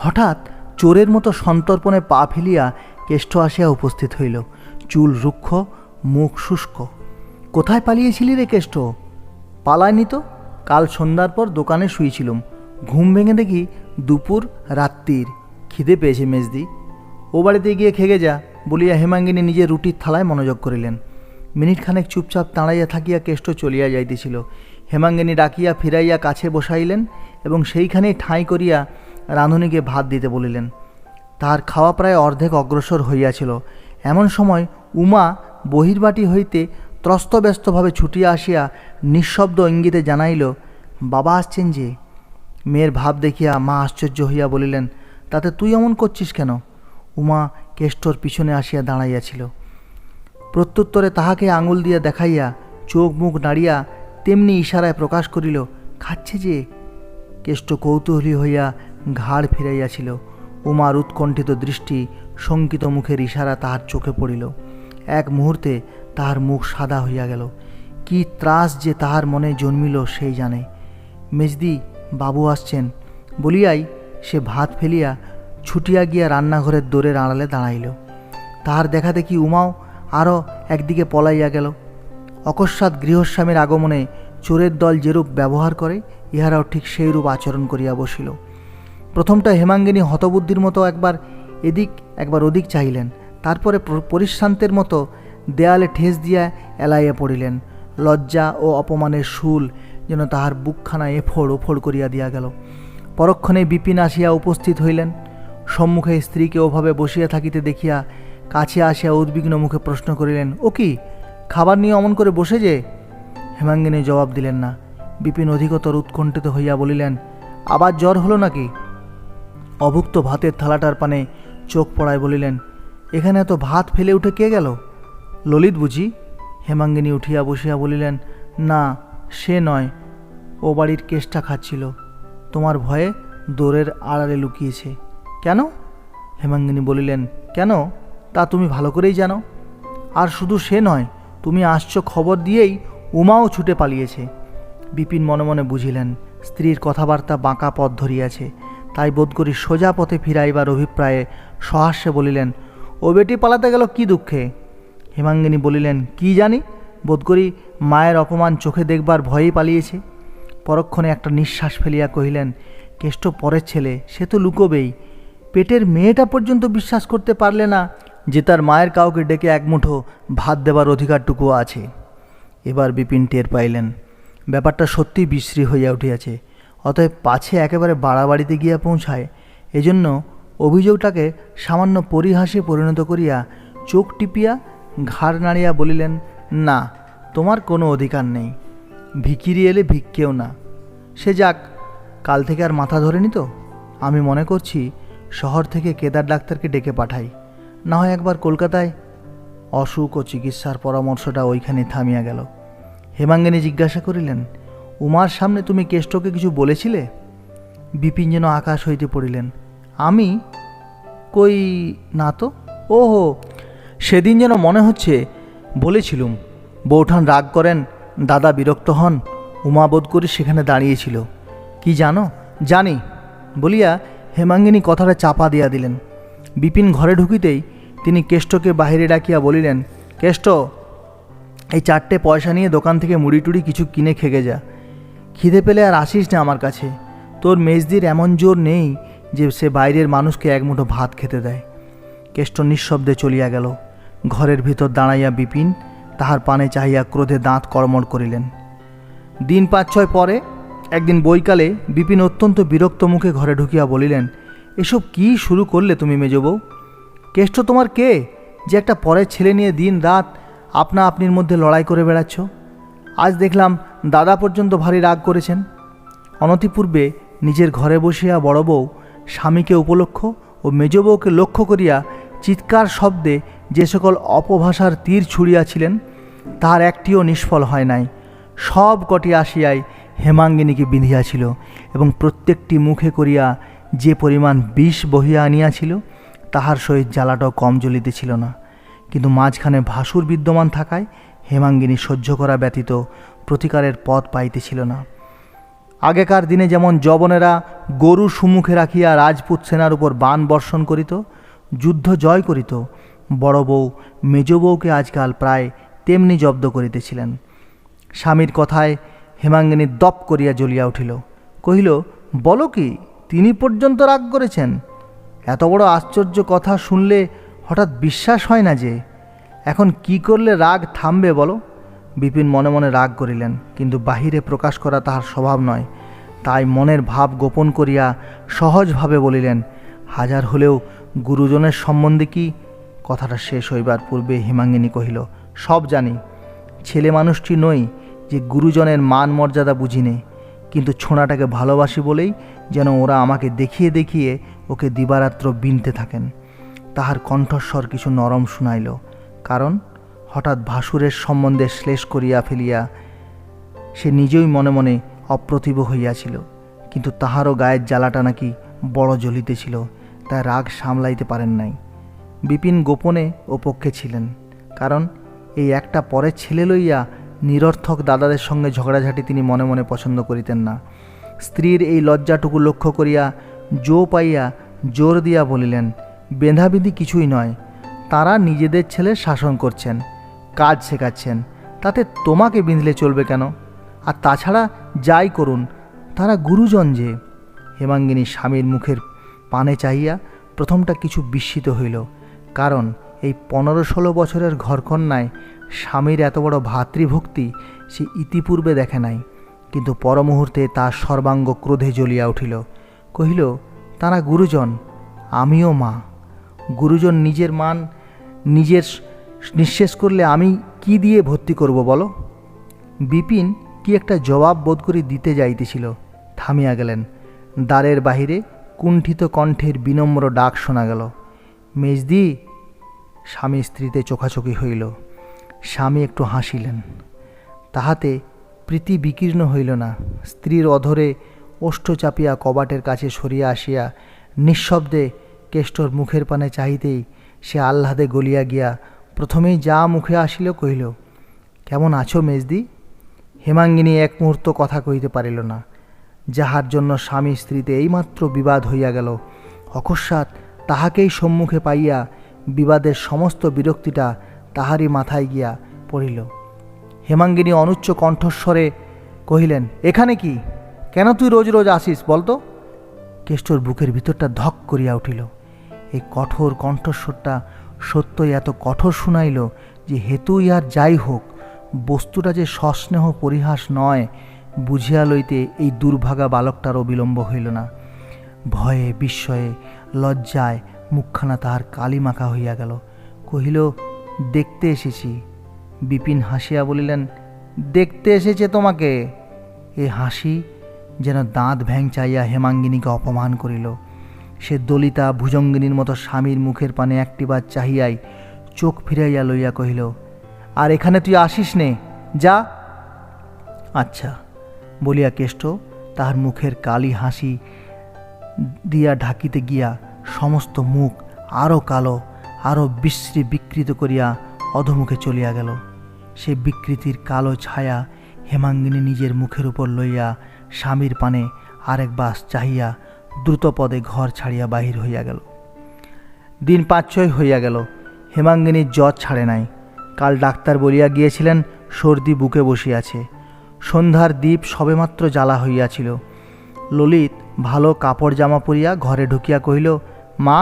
হঠাৎ চোরের মতো সন্তর্পণে পা ফেলিয়া কেষ্ট আসিয়া উপস্থিত হইল। চুল রুক্ষ, মুখ শুষ্ক। কোথায় পালিয়েছিলি রে কেষ্ট? পালায়নি তো, কাল সন্ধ্যার পর দোকানে শুয়েছিলুম। ঘুম ভেঙে দেখি দুপুর রাত্রির। খিদে পেয়েছে মেজদি, ও বাড়িতে গিয়ে খেগে যা বলিয়া হেমাঙ্গিনী নিজের রুটির থালায় মনোযোগ করিলেন। মিনিটখানেক চুপচাপ দাঁড়াইয়া থাকিয়া কেষ্ট চলিয়া যাইতেছিল। হেমাঙ্গিনী ডাকিয়া ফিরাইয়া কাছে বসাইলেন এবং সেইখানেই ঠাঁই করিয়া রাঁধুনিকে ভাত দিতে বলিলেন। তাহার খাওয়া প্রায় অর্ধেক অগ্রসর হইয়াছিল। এমন সময় উমা বহির্বাটি হইতে ত্রস্তব্যস্তভাবে ছুটিয়া আসিয়া নিঃশব্দ ইঙ্গিতে জানাইল, বাবা আসছেন যে। মেয়ের ভাব দেখিয়া মা আশ্চর্য হইয়া বলিলেন, তাতে তুই এমন করছিস কেন? উমা কেষ্টর পিছনে আসিয়া দাঁড়াইয়াছিল। প্রত্যুত্তরে তাহাকে আঙুল দিয়া দেখাইয়া চোখ মুখ নাড়িয়া তেমনি ইশারায় প্রকাশ করিল, খাচ্ছে যে। কেষ্ট কৌতূহলী হইয়া ঘাড় ফিরাইয়াছিল। উমার উৎকণ্ঠিত দৃষ্টি, শঙ্কিত মুখের ইশারা তাহার চোখে পড়িল। এক মুহূর্তে তাহার মুখ সাদা হইয়া গেল। কি ত্রাস যে তাহার মনে জন্মিল সেই জানে। মেজদি, বাবু আসছেন বলিয়াই সে ভাত ফেলিয়া ছুটিয়া গিয়া রান্নাঘরের দোরের আড়ালে দাঁড়াইল। তাহার দেখা দেখি উমাও আরও একদিকে পলাইয়া গেল। অকস্মাৎ গৃহস্বামীর আগমনে চোরের দল যেরূপ ব্যবহার করে, ইহারাও ঠিক সেইরূপ আচরণ করিয়া বসিল। প্রথমটা হেমাঙ্গিনী হতবুদ্ধির মতো একবার এদিক একবার ওদিক চাহিলেন। তারপরে পরিশ্রান্তের মতো দেয়ালে ঠেস দিয়া এলাইয়া পড়িলেন। লজ্জা ও অপমানের শুল যেন তাহার বুকখানা এফোড় ওফোড় করিয়া দিয়া গেল। পরক্ষণে বিপিন আসিয়া উপস্থিত হইলেন। সম্মুখে স্ত্রীকে ওভাবে বসিয়া থাকিতে দেখিয়া কাছে আসিয়া উদ্বিগ্ন মুখে প্রশ্ন করিলেন, ও কি খাবার নিয়ে অমন করে বসে যে? হেমাঙ্গিনী জবাব দিলেন না। বিপিন অধিকতর উৎকণ্ঠিত হইয়া বলিলেন, আবার জ্বর হলো নাকি? অভুক্ত ভাতের থালাটার পানে চোখ পড়ায় বলিলেন, এখানে এত ভাত ফেলে উঠে কে গেল? ললিত বুঝি? হেমাঙ্গিনী উঠিয়া বসিয়া বলিলেন, না সে নয়, ও বাড়ির কেষ্টা খাচ্ছিল, তোমার ভয়ে দোরের আড়ালে লুকিয়েছে। কেন? হেমাঙ্গিনী বলিলেন, কেন তা তুমি ভালো করেই জানো। আর শুধু সে নয়, তুমি আসছো খবর দিয়েই উমাও ছুটে পালিয়েছে। বিপিন মনে মনে বুঝিলেন স্ত্রীর কথাবার্তা বাঁকা পথ ধরিয়াছে, তাই বোধ করি সোজা পথে ফিরাইবার অভিপ্রায়ে সহাস্যে বলিলেন, ও বেটি পালাতে গেল কি দুঃখে? হেমাঙ্গিনী বলিলেন, কি জানি, বোধ করি মায়ের অপমান চোখে দেখবার ভয়েই পালিয়েছে। পরক্ষণে একটা নিঃশ্বাস ফেলিয়া কহিলেন, কেষ্ট পরের ছেলে, সে তো লুকোবেই। পেটের মেয়েটা পর্যন্ত বিশ্বাস করতে পারলে না যে তার মায়ের কাউকে ডেকে এক মুঠো ভাত দেবার অধিকারটুকুও আছে। এবার বিপিন টের পাইলেন ব্যাপারটা সত্যি বিশ্রী হইয়া উঠিয়াছে। অতএব পাছে একেবারে বাড়াবাড়িতে গিয়া পৌঁছায়, এজন্য অভিযোগটাকে সামান্য পরিহাসে পরিণত করিয়া চোখ টিপিয়া ঘাড় নাড়িয়া বলিলেন, না, তোমার কোনো অধিকার নেই। ভিখিরি এলে ভিক্ষেও না। সে যাক, কাল থেকে আর মাথা ধরেনি তো। আমি মনে করছি শহর থেকে কেদার ডাক্তারকে ডেকে পাঠাই, না হয় একবার কলকাতায়। অসুখ ও চিকিৎসার পরামর্শটা ওইখানে থামিয়া গেল। হেমাঙ্গিনী জিজ্ঞাসা করিলেন, উমার সামনে তুমি কেষ্টকে কিছু বলেছিলে? বিপিন যেন আকাশ হইতে পড়িলেন। আমি? কই না তো। ওহো, সেদিন যেন মনে হচ্ছে বলেছিলুম। বৌঠান রাগ করেন, দাদা বিরক্ত হন, উমা বোধ করি সেখানে দাঁড়িয়েছিল। কি জানো? জানি বলিয়া হেমাঙ্গিনী কথাটা চাপা দিয়া দিলেন। বিপিন ঘরে ঢুকিতেই তিনি কেষ্টকে বাহিরে ডাকিয়া বলিলেন, কেষ্ট, এই 4টে পয়সা নিয়ে দোকান থেকে মুড়ি টুড়ি কিছু কিনে খেগে যা। খিদে পেলে আর আসিস না আমার কাছে। তোর মেজদির এমন জোর নেই যে সে বাইরের মানুষকে এক মুঠো ভাত খেতে দেয়। কেষ্ট নিঃশব্দে চলিয়া গেল। ঘরের ভিতর দাঁড়াইয়া বিপিন তাহার পানে চাহিয়া ক্রোধে দাঁত কড়মড় করিলেন। দিন 5-6 পরে একদিন বৈকালে বিপিন অত্যন্ত বিরক্ত মুখে ঘরে ঢুকিয়া বলিলেন, এসব কি শুরু করলে তুমি মেজবউ? কেষ্ট তোমার কে যে একটা পরের ছেলে নিয়ে দিন রাত আপনা আপনির মধ্যে লড়াই করে বেড়াচ্ছ? আজ দেখলাম দাদা পর্যন্ত ভারী রাগ করেছেন। অনতিপূর্বে নিজের ঘরে বসিয়া বড় বউ স্বামীকে উপলক্ষ ও মেজবউকে লক্ষ্য করিয়া চিৎকার শব্দে যে সকল অপভাষার তীর ছুড়িয়াছিলেন, তাহার একটিও নিষ্ফল হয় নাই। সব কটি আসিয়াই হেমাঙ্গিনীকে বিঁধিয়াছিল এবং প্রত্যেকটি মুখে করিয়া যে পরিমাণ বিষ বহিয়া আনিয়াছিল, তাহার সহিত জ্বালাটাও কম জ্বলিতেছিল না। কিন্তু মাঝখানে ভাসুর বিদ্যমান থাকায় হেমাঙ্গিনী সহ্য করা ব্যতীত প্রতিকারের পথ পাইতেছিল না। আগেকার দিনে যেমন যবনেরা গরু সম্মুখে রাখিয়া রাজপুত সেনার উপর বাণ বর্ষণ করিত, যুদ্ধ জয় করিত, বড় বউ মেজ বউকে আজকাল প্রায় তেমনি জব্দ করিতেছিলেন। স্বামীর কথায় হেমাঙ্গিনী দপ করিয়া জ্বলিয়া উঠিল, কহিল, বলো কি, তিনি পর্যন্ত রাগ করেছেন? এত বড় আশ্চর্য কথা শুনলে হঠাৎ বিশ্বাস হয় না যে। এখন কি করলে রাগ থামবে বলো? বিপিন মনে মনে রাগ করিলেন, কিন্তু বাহিরে প্রকাশ করা তাহার স্বভাব নয়। তাই মনের ভাব গোপন করিয়া সহজভাবে বলিলেন, হাজার হলেও গুরুজনের সম্বন্ধে কি? কথাটা শেষ হইবার পূর্বে হেমাঙ্গিনী কহিল, সব জানি, ছেলে মানুষটি নই যে গুরুজনের মান মর্যাদা বুঝিনে, কিন্তু ছোঁড়াটাকে ভালোবাসি বলেই যেন ওরা আমাকে দেখিয়ে দেখিয়ে ওকে দিবারাত্র বিনতে থাকেন। তাহার কণ্ঠস্বর কিছু নরম শুনাইল, কারণ হঠাৎ ভাসুরের সম্বন্ধে শ্লেষ করিয়া ফেলিয়া সে নিজেই মনে মনে অপ্রতিভ হইয়াছিল, কিন্তু তাহারও গায়ের জ্বালাটা নাকি বড় জ্বলিতেছিল, তাই রাগ সামলাইতে পারেন নাই। বিপিন গোপনে ও পক্ষে ছিলেন, কারণ এই একটা পরের ছেলে লইয়া নিরর্থক দাদাদের সঙ্গে ঝগড়াঝাটি তিনি মনে মনে পছন্দ করিতেন না। স্ত্রীর এই লজ্জাটুকু লক্ষ্য করিয়া জো পাইয়া জোর দিয়া বলিলেন, বেঁধাবিধি কিছুই নয়, তারা নিজেদের ছেলে শাসন করছেন, কাজ শেখাচ্ছেন, তাতে তোমাকে বিঁধলে চলবে কেন? আর তাছাড়া যাই করুন, তারা গুরুজন যে। হেমাঙ্গিনী স্বামীর মুখের পানে চাহিয়া প্রথমটা কিছু বিস্মিত হইল, কারণ এই 15-16 বছরের ঘরকন্যায় স্বামীর এত বড় ভাতৃভক্তি সে ইতিপূর্বে দেখে নাই। কিন্তু পরমুহূর্তে তার সর্বাঙ্গ ক্রোধে জ্বলিয়া উঠিল। কহিল, তারা গুরুজন, আমিও মা। গুরুজন নিজের মান নিজের নিঃশেষ করলে আমি কি দিয়ে ভর্তি করব বলো? বিপিন কি একটা জবাব বোধ করি দিতে যাইতেছিল, থামিয়া গেলেন। দ্বারের বাহিরে কুণ্ঠিত কণ্ঠের বিনম্র ডাক শোনা গেল, মেজদি। স্বামী স্ত্রীতে চোখাচোখি হইল। স্বামী একটু হাসিলেন, তাহাতে প্রীতি বিকীর্ণ হইল না। স্ত্রীর অধরে ওষ্ঠ চাপিয়া কবাটের কাছে সরিয়া আসিয়া নিঃশব্দে কেষ্টর মুখের পানে চাহিতেই সে আহ্লাদে গলিয়া গিয়া প্রথমেই যা মুখে আসিল কহিল, কেমন আছো মেজদি? হেমাঙ্গিনী এক মুহূর্ত কথা কহিতে পারিল না। যাহার জন্য স্বামী স্ত্রীতে এইমাত্র বিবাদ হইয়া গেল, অকস্মাৎ তাহাকেই সম্মুখে পাইয়া বিবাদের সমস্ত বিরক্তিটা তাহারই মাথায় গিয়া পড়িল। হেমাঙ্গিনী অনুচ্চ কণ্ঠস্বরে কহিলেন, এখানে কি? কেন তুই রোজ রোজ আসিস বলতো? কেষ্টর বুকের ভিতরটা ধক করিয়া উঠিল। এই কঠোর কণ্ঠস্বরটা সত্যই এত কঠোর শুনাইল যে হেতুই আর যাই হোক, বস্তুটা যে সস্নেহ পরিহাস নয় বুঝিয়া লইতে এই দুর্ভাগা বালকটারও বিলম্ব হইল না। ভয়ে বিস্ময়ে লজ্জায় মুখখানা তাহার কালি মাখা হইয়া গেল। কহিল, দেখতে এসেছি। বিপিন হাসিয়া বলিলেন, দেখতে এসেছে তোমাকে? এ হাসি যেন দাঁত ভ্যাংচাইয়া হেমাঙ্গিনীকে অপমান করিল। সে দলিতা ভুজঙ্গিনীর মতো স্বামীর মুখের পানে একটিবার চাহিয়াই চোখ ফিরাইয়া লইয়া কহিল, আর এখানে তুই আসিস নে, যা। আচ্ছা বলিয়া কেষ্ট তাহার মুখের কালি হাসি দিয়া ঢাকিতে গিয়া সমস্ত মুখ আরও কালো, আরও বিশ্রী বিকৃত করিয়া অধমুখে চলিয়া গেল। সে বিকৃতির কালো ছায়া হেমাঙ্গিনী নিজের মুখের উপর লইয়া স্বামীর পানে আরেক বাস চাহিয়া দ্রুতপদে ঘর ছাড়িয়া বাহির হইয়া গেল। দিন 5-6 হইয়া গেল, হেমাঙ্গিনীর জ্বর ছাড়ে নাই। কাল ডাক্তার বলিয়া গিয়েছিলেন সর্দি বুকে বসিয়াছে। সন্ধ্যার দ্বীপ সবেমাত্র জ্বালা হইয়াছিল। ললিত ভালো কাপড় জামা পরিয়া ঘরে ঢুকিয়া কহিল, মা,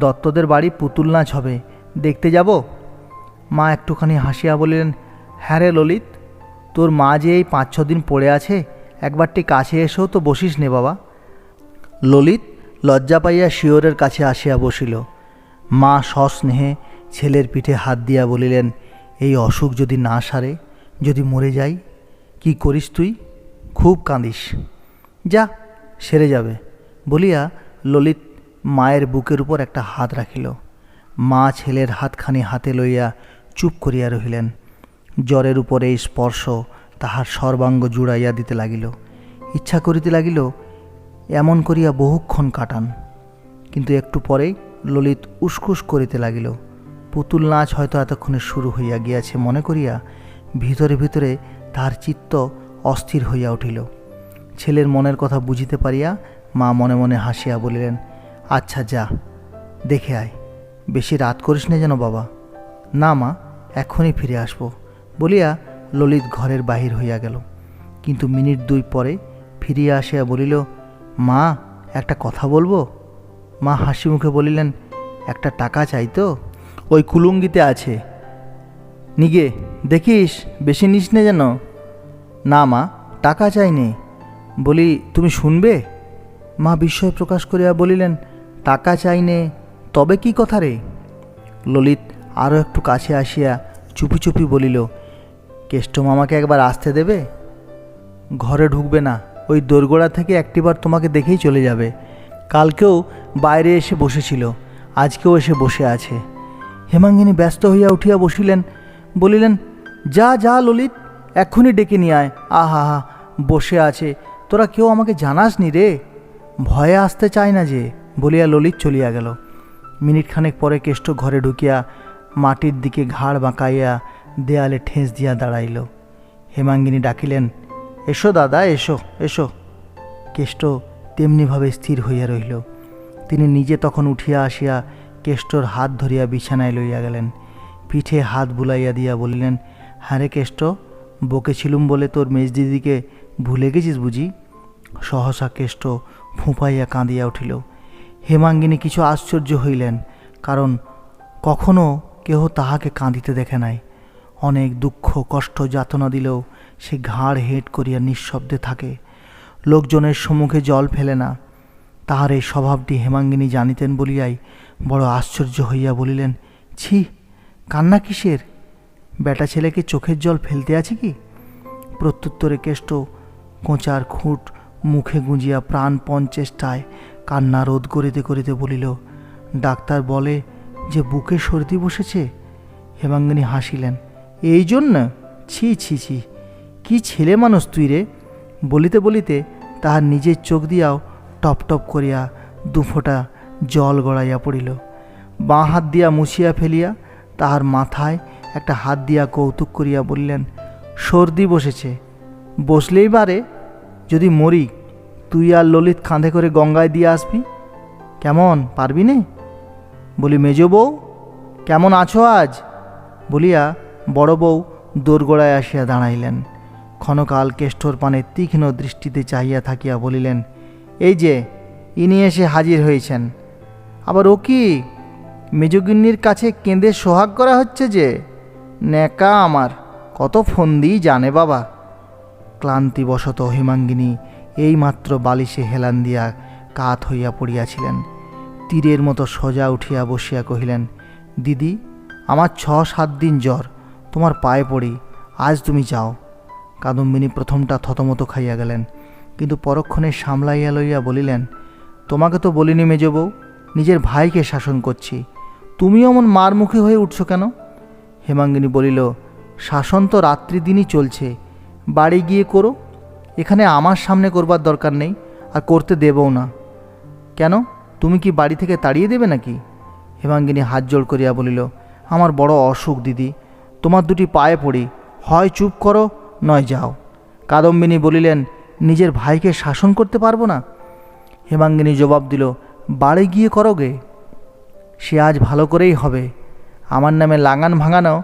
দত্তদের বাড়ি পুতুল নাচ হবে, দেখতে যাব? মা একটুখানি হাসিয়া বলিলেন, হ্যাঁ রে ললিত, তোর মা যে এই 5-6 দিন পড়ে আছে, একবারটি কাছে এসেও তো বসিস নে বাবা। ললিত লজ্জা পাইয়া শিয়রের কাছে আসিয়া বসিল। মা সস্নেহে ছেলের পিঠে হাত দিয়া বলিলেন, এই অসুখ যদি না সারে, যদি মরে যাই, কি করিস তুই? খুব কাঁদিস, যা সেরে যাবে বলিয়া ললিত মায়ের বুকের উপর একটা হাত রাখিল। মা ছেলের হাতখানি হাতে লইয়া চুপ করিয়া রহিলেন। জ্বরের উপরে এই স্পর্শ তাহার সর্বাঙ্গ জুড়াইয়া দিতে লাগিল। ইচ্ছা করিতে লাগিল এমন করিয়া বহুক্ষণ কাটান, কিন্তু একটু পরেই ললিত উসকুস করিতে লাগিল। পুতুল নাচ হয়তো এতক্ষণে শুরু হইয়া গিয়াছে মনে করিয়া ভিতরে ভিতরে তাহার চিত্ত অস্থির হইয়া উঠিল। ছেলের মনের কথা বুঝিতে পারিয়া মা মনে মনে হাসিয়া বলিলেন, আচ্ছা যা, দেখে আয়, বেশি রাত করিস না যেন বাবা। না মা, এখনই ফিরে আসব বলিয়া ললিত ঘরের বাহির হইয়া গেল। কিন্তু মিনিট 2 পরে ফিরিয়া আসিয়া বলিল, মা একটা কথা বলবো। মা হাসি মুখে বলিলেন, একটা টাকা চাই তো, ওই কুলুঙ্গিতে আছে, নিগে দেখিস, বেশি নিস নে যেন। না মা, টাকা চাই নে। বলি, তুমি শুনবে? মা বিস্ময় প্রকাশ করিয়া বলিলেন, টাকা চাই নে তবে কি কথা রে? ললিত আরও একটু কাছে আসিয়া চুপি চুপি বলিল, কেষ্ট মামাকে একবার আসতে দেবে? ঘরে ঢুকবে না, ওই দোরগোড়া থেকে একটিবার তোমাকে দেখেই চলে যাবে। কালকেও বাইরে এসে বসেছিল, আজকেও এসে বসে আছে। হেমাঙ্গিনী ব্যস্ত হইয়া উঠিয়া বসিলেন, বলিলেন, যা যা ললিত, এক্ষুনি ডেকে নিয়ে আয়। আহা হা, বসে আছে, তোরা কেউ আমাকে জানাস নি রে, ভয়ে আসতে চায় না যে, বলিয়া ললিত চলিয়া গেল। মিনিটখানেক পরে কেষ্ট ঘরে ঢুকিয়া মাটির দিকে ঘাড় বাঁকাইয়া দেয়ালে ঠেস দিয়া দাঁড়াইল। হেমাঙ্গিনী ডাকিলেন, এসো দাদা, এসো এসো। কেষ্ট তেমনিভাবে স্থির হইয়া রহিল। তিনি নিজে তখন উঠিয়া আসিয়া কেষ্টর হাত ধরিয়া বিছানায় লইয়া গেলেন। পিঠে হাত বুলাইয়া দিয়া বলিলেন, হ্যাঁ রে কেষ্ট, বকেছিলুম বলে তোর মেজদিদিকে ভুলে গেছিস বুঝি? সহসা কেষ্ট ফুঁপাইয়া কাঁদিয়া উঠিল। হেমাঙ্গিনী কিছু আশ্চর্য হইলেন, কারণ কখনো কেহ তাহাকে কাঁদিতে দেখে নাই। অনেক দুঃখ কষ্ট যাতনা দিলেও সে ঘাড় হেঁট করিয়া নিঃশব্দে থাকে, লোকজনের সম্মুখে জল ফেলে না। তাহার এই স্বভাবটি হেমাঙ্গিনী জানিতেন বলিয়াই বড় আশ্চর্য হইয়া বলিলেন, ছি, কান্না কিসের? বেটা ছেলেকে চোখের জল ফেলতে আছে কি? প্রত্যুত্তরে কেষ্ট কোঁচার খুঁট মুখে গুঁজিয়া প্রাণপণ চেষ্টায় কান্না রোধ করিতে করিতে বলিল, ডাক্তার বলে যে বুকে সর্দি বসেছে। হেমাঙ্গিনী হাসিলেন, এই জন্য? ছি ছি ছি, কি ছেলে মানুষ তুই রে। বলিতে বলিতে তাহার নিজের চোখ দিয়াও টপ টপ করিয়া 2 ফোঁটা জল গড়াইয়া পড়িল। বাঁ হাত দিয়া মুছিয়া ফেলিয়া তাহার মাথায় একটা হাত দিয়া কৌতুক করিয়া বললেন, সর্দি বসেছে, বসলেই বারে, যদি মরি তুই আর ললিত কাঁধে করে গঙ্গায় দিয়ে আসবি, কেমন, পারবি নে? বলি, মেজ বউ কেমন আছো আজ? বলিয়া বড় বউ দোরগোড়ায় আসিয়া দাঁড়াইলেন। ক্ষণকাল কেষ্টর পানে তীক্ষ্ণ দৃষ্টিতে চাহিয়া থাকিয়া বলিলেন, এই যে ইনি এসে হাজির হয়েছেন। আবার ও কি, মেজগিন্নির কাছে কেঁদে সোহাগ করা হচ্ছে যে? ন্যাকা আমার, কত ফন্দি জানে বাবা। ক্লান্তিবশত হেমাঙ্গিনী এইমাত্র বালিশে হেলান দিয়া কাত হইয়া পড়িয়াছিলেন। তীরের মতো সোজা উঠিয়া বসিয়া কহিলেন, দিদি, আমার 6-7 দিন জ্বর, তোমার পায়ে পড়ি, আজ তুমি যাও। কাদম্বিনী প্রথমটা থতমত খাইয়া গেলেন, কিন্তু পরক্ষণে সামলাইয়া লইয়া বলিলেন, তোমাকে তো বলিনি মেজ বউ, নিজের ভাইকে শাসন করছি, তুমি অমন মার মুখে হয়ে উঠছ কেন? হেমাঙ্গিনী বলিল, শাসন তো রাত্রি দিনই চলছে, বাড়ি গিয়ে করো, এখানে আমার সামনে করবার দরকার নেই, আর করতে দেবও না। কেন, তুমি কি বাড়ি থেকে তাড়িয়ে দেবে নাকি? হেমাঙ্গিনী হাত জোড় করিয়া বলিল, আমার বড় অসুখ দিদি, তোমার 2টি পায়ে পড়ি, হয় চুপ করো নয় যাও। কাদম্বিনী বলিলেন, নিজের ভাইকে শাসন করতে পারবো না? হেমাঙ্গিনী জবাব দিল, বাড়ি গিয়ে করো গে, সে আজ ভালো করেই হবে। আমার নামে লাগান ভাঙানো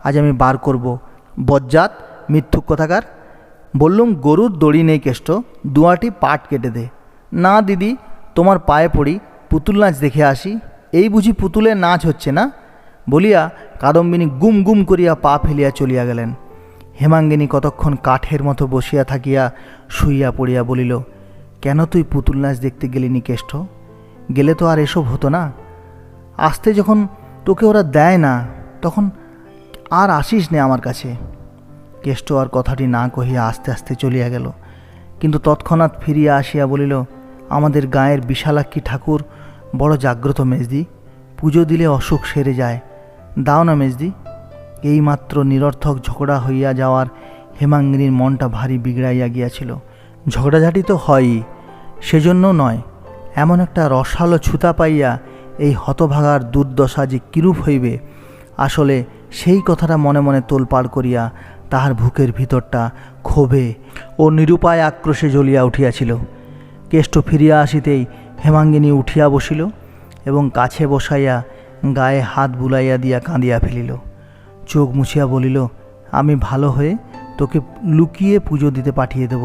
আজ আমি বার করব। বজ্জাত, মিথ্যুক কথাকার। বললুম, গরুর দড়ি নেই কেষ্ট, 2টি পাট কেটে দে। না দিদি, তোমার পায়ে পড়ি, পুতুল নাচ দেখে আসি। এই বুঝি পুতুলের নাচ হচ্ছে না? বলিয়া কাদম্বিনী গুম গুম করিয়া পা ফেলিয়া চলিয়া গেলেন। হেমাঙ্গিনী কতক্ষণ কাঠের মতো বসিয়া থাকিয়া শুইয়া পড়িয়া বলিল, কেন তুই পুতুল নাচ দেখতে গেলিনি কেষ্ট? গেলে তো আর এসব হতো না। আসতে যখন তোকে ওরা দেয় না, তখন আর আসিস নে আমার কাছে। কেষ্ট আর কথাটি না কহিয়া আস্তে আস্তে চলিয়া গেল, কিন্তু তৎক্ষণাৎ ফিরিয়া আসিয়া বলিল, আমাদের গাঁয়ের বিশালাক্ষী ঠাকুর বড় জাগ্রত মেজদি, পুজো দিলে অসুখ সেরে যায়, দাও না মেজদি। এইমাত্র নিরর্থক ঝগড়া হইয়া যাওয়ার হেমাঙ্গিনীর মনটা ভারী বিগড়াইয়া গিয়াছিল। ঝগড়াঝাটি তো হয়ই, সেজন্য নয়, এমন একটা রসালো ছুতা পাইয়া এই হতভাগার দুর্দশা যে কিরূপ হইবে, আসলে সেই কথাটা মনে মনে তোলপাড় করিয়া তাহার বুকের ভিতরটা ক্ষোভে ও নিরুপায় আক্রোশে জ্বলিয়া উঠিয়াছিল। কেষ্ট ফিরিয়া আসিতেই হেমাঙ্গিনী উঠিয়া বসিল এবং কাছে বসাইয়া গায়ে হাত বুলাইয়া দিয়া কাঁদিয়া ফেলিল। চোখ মুছিয়া বলিল, আমি ভালো হয়ে তোকে লুকিয়ে পুজো দিতে পাঠিয়ে দেব,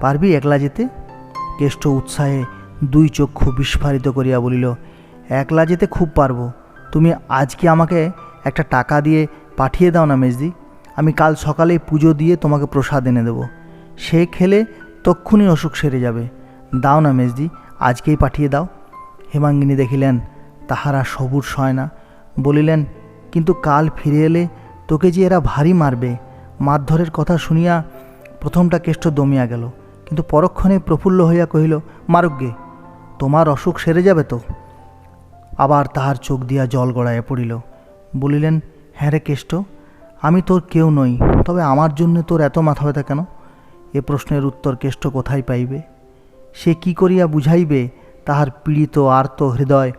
পারবি একলা যেতে? কেষ্ট উৎসাহে দুই চক্ষু বিস্ফারিত করিয়া বলিল, একলা যেতে খুব পারবো। তুমি আজকে আমাকে একটা টাকা দিয়ে পাঠিয়ে দাও না মেজদি, আমি কাল সকালেই পুজো দিয়ে তোমাকে প্রসাদ এনে দেব, সে খেলে তক্ষুনি অসুখ সেরে যাবে। দাও না মেজদি, আজকেই পাঠিয়ে দাও। হেমাঙ্গিনী দেখিলেন তাহারা সবুর সয় না, বলিলেন, কিন্তু কাল ফিরে এলে তোকে যে এরা ভারী মারবে। মারধরের কথা শুনিয়া প্রথমটা কেষ্ট দমিয়া গেল, কিন্তু পরক্ষণে প্রফুল্ল হইয়া কহিল, মারুক গে, তোমার অসুখ সেরে যাবে তো। আবার তাহার চোখ দিয়া জল গড়াইয়া পড়িল। বলিলেন, হ্যাঁ রে কেষ্ট, আমি তোর কেউ নই, তবে আমার জন্য তোর এত মাথা ব্যথা কেন? এ প্রশ্নের উত্তর কেষ্ট কোথায় পাইবে? সে কি করিয়া বুঝাইবে তাহার পীড়িত আর্ত হৃদয়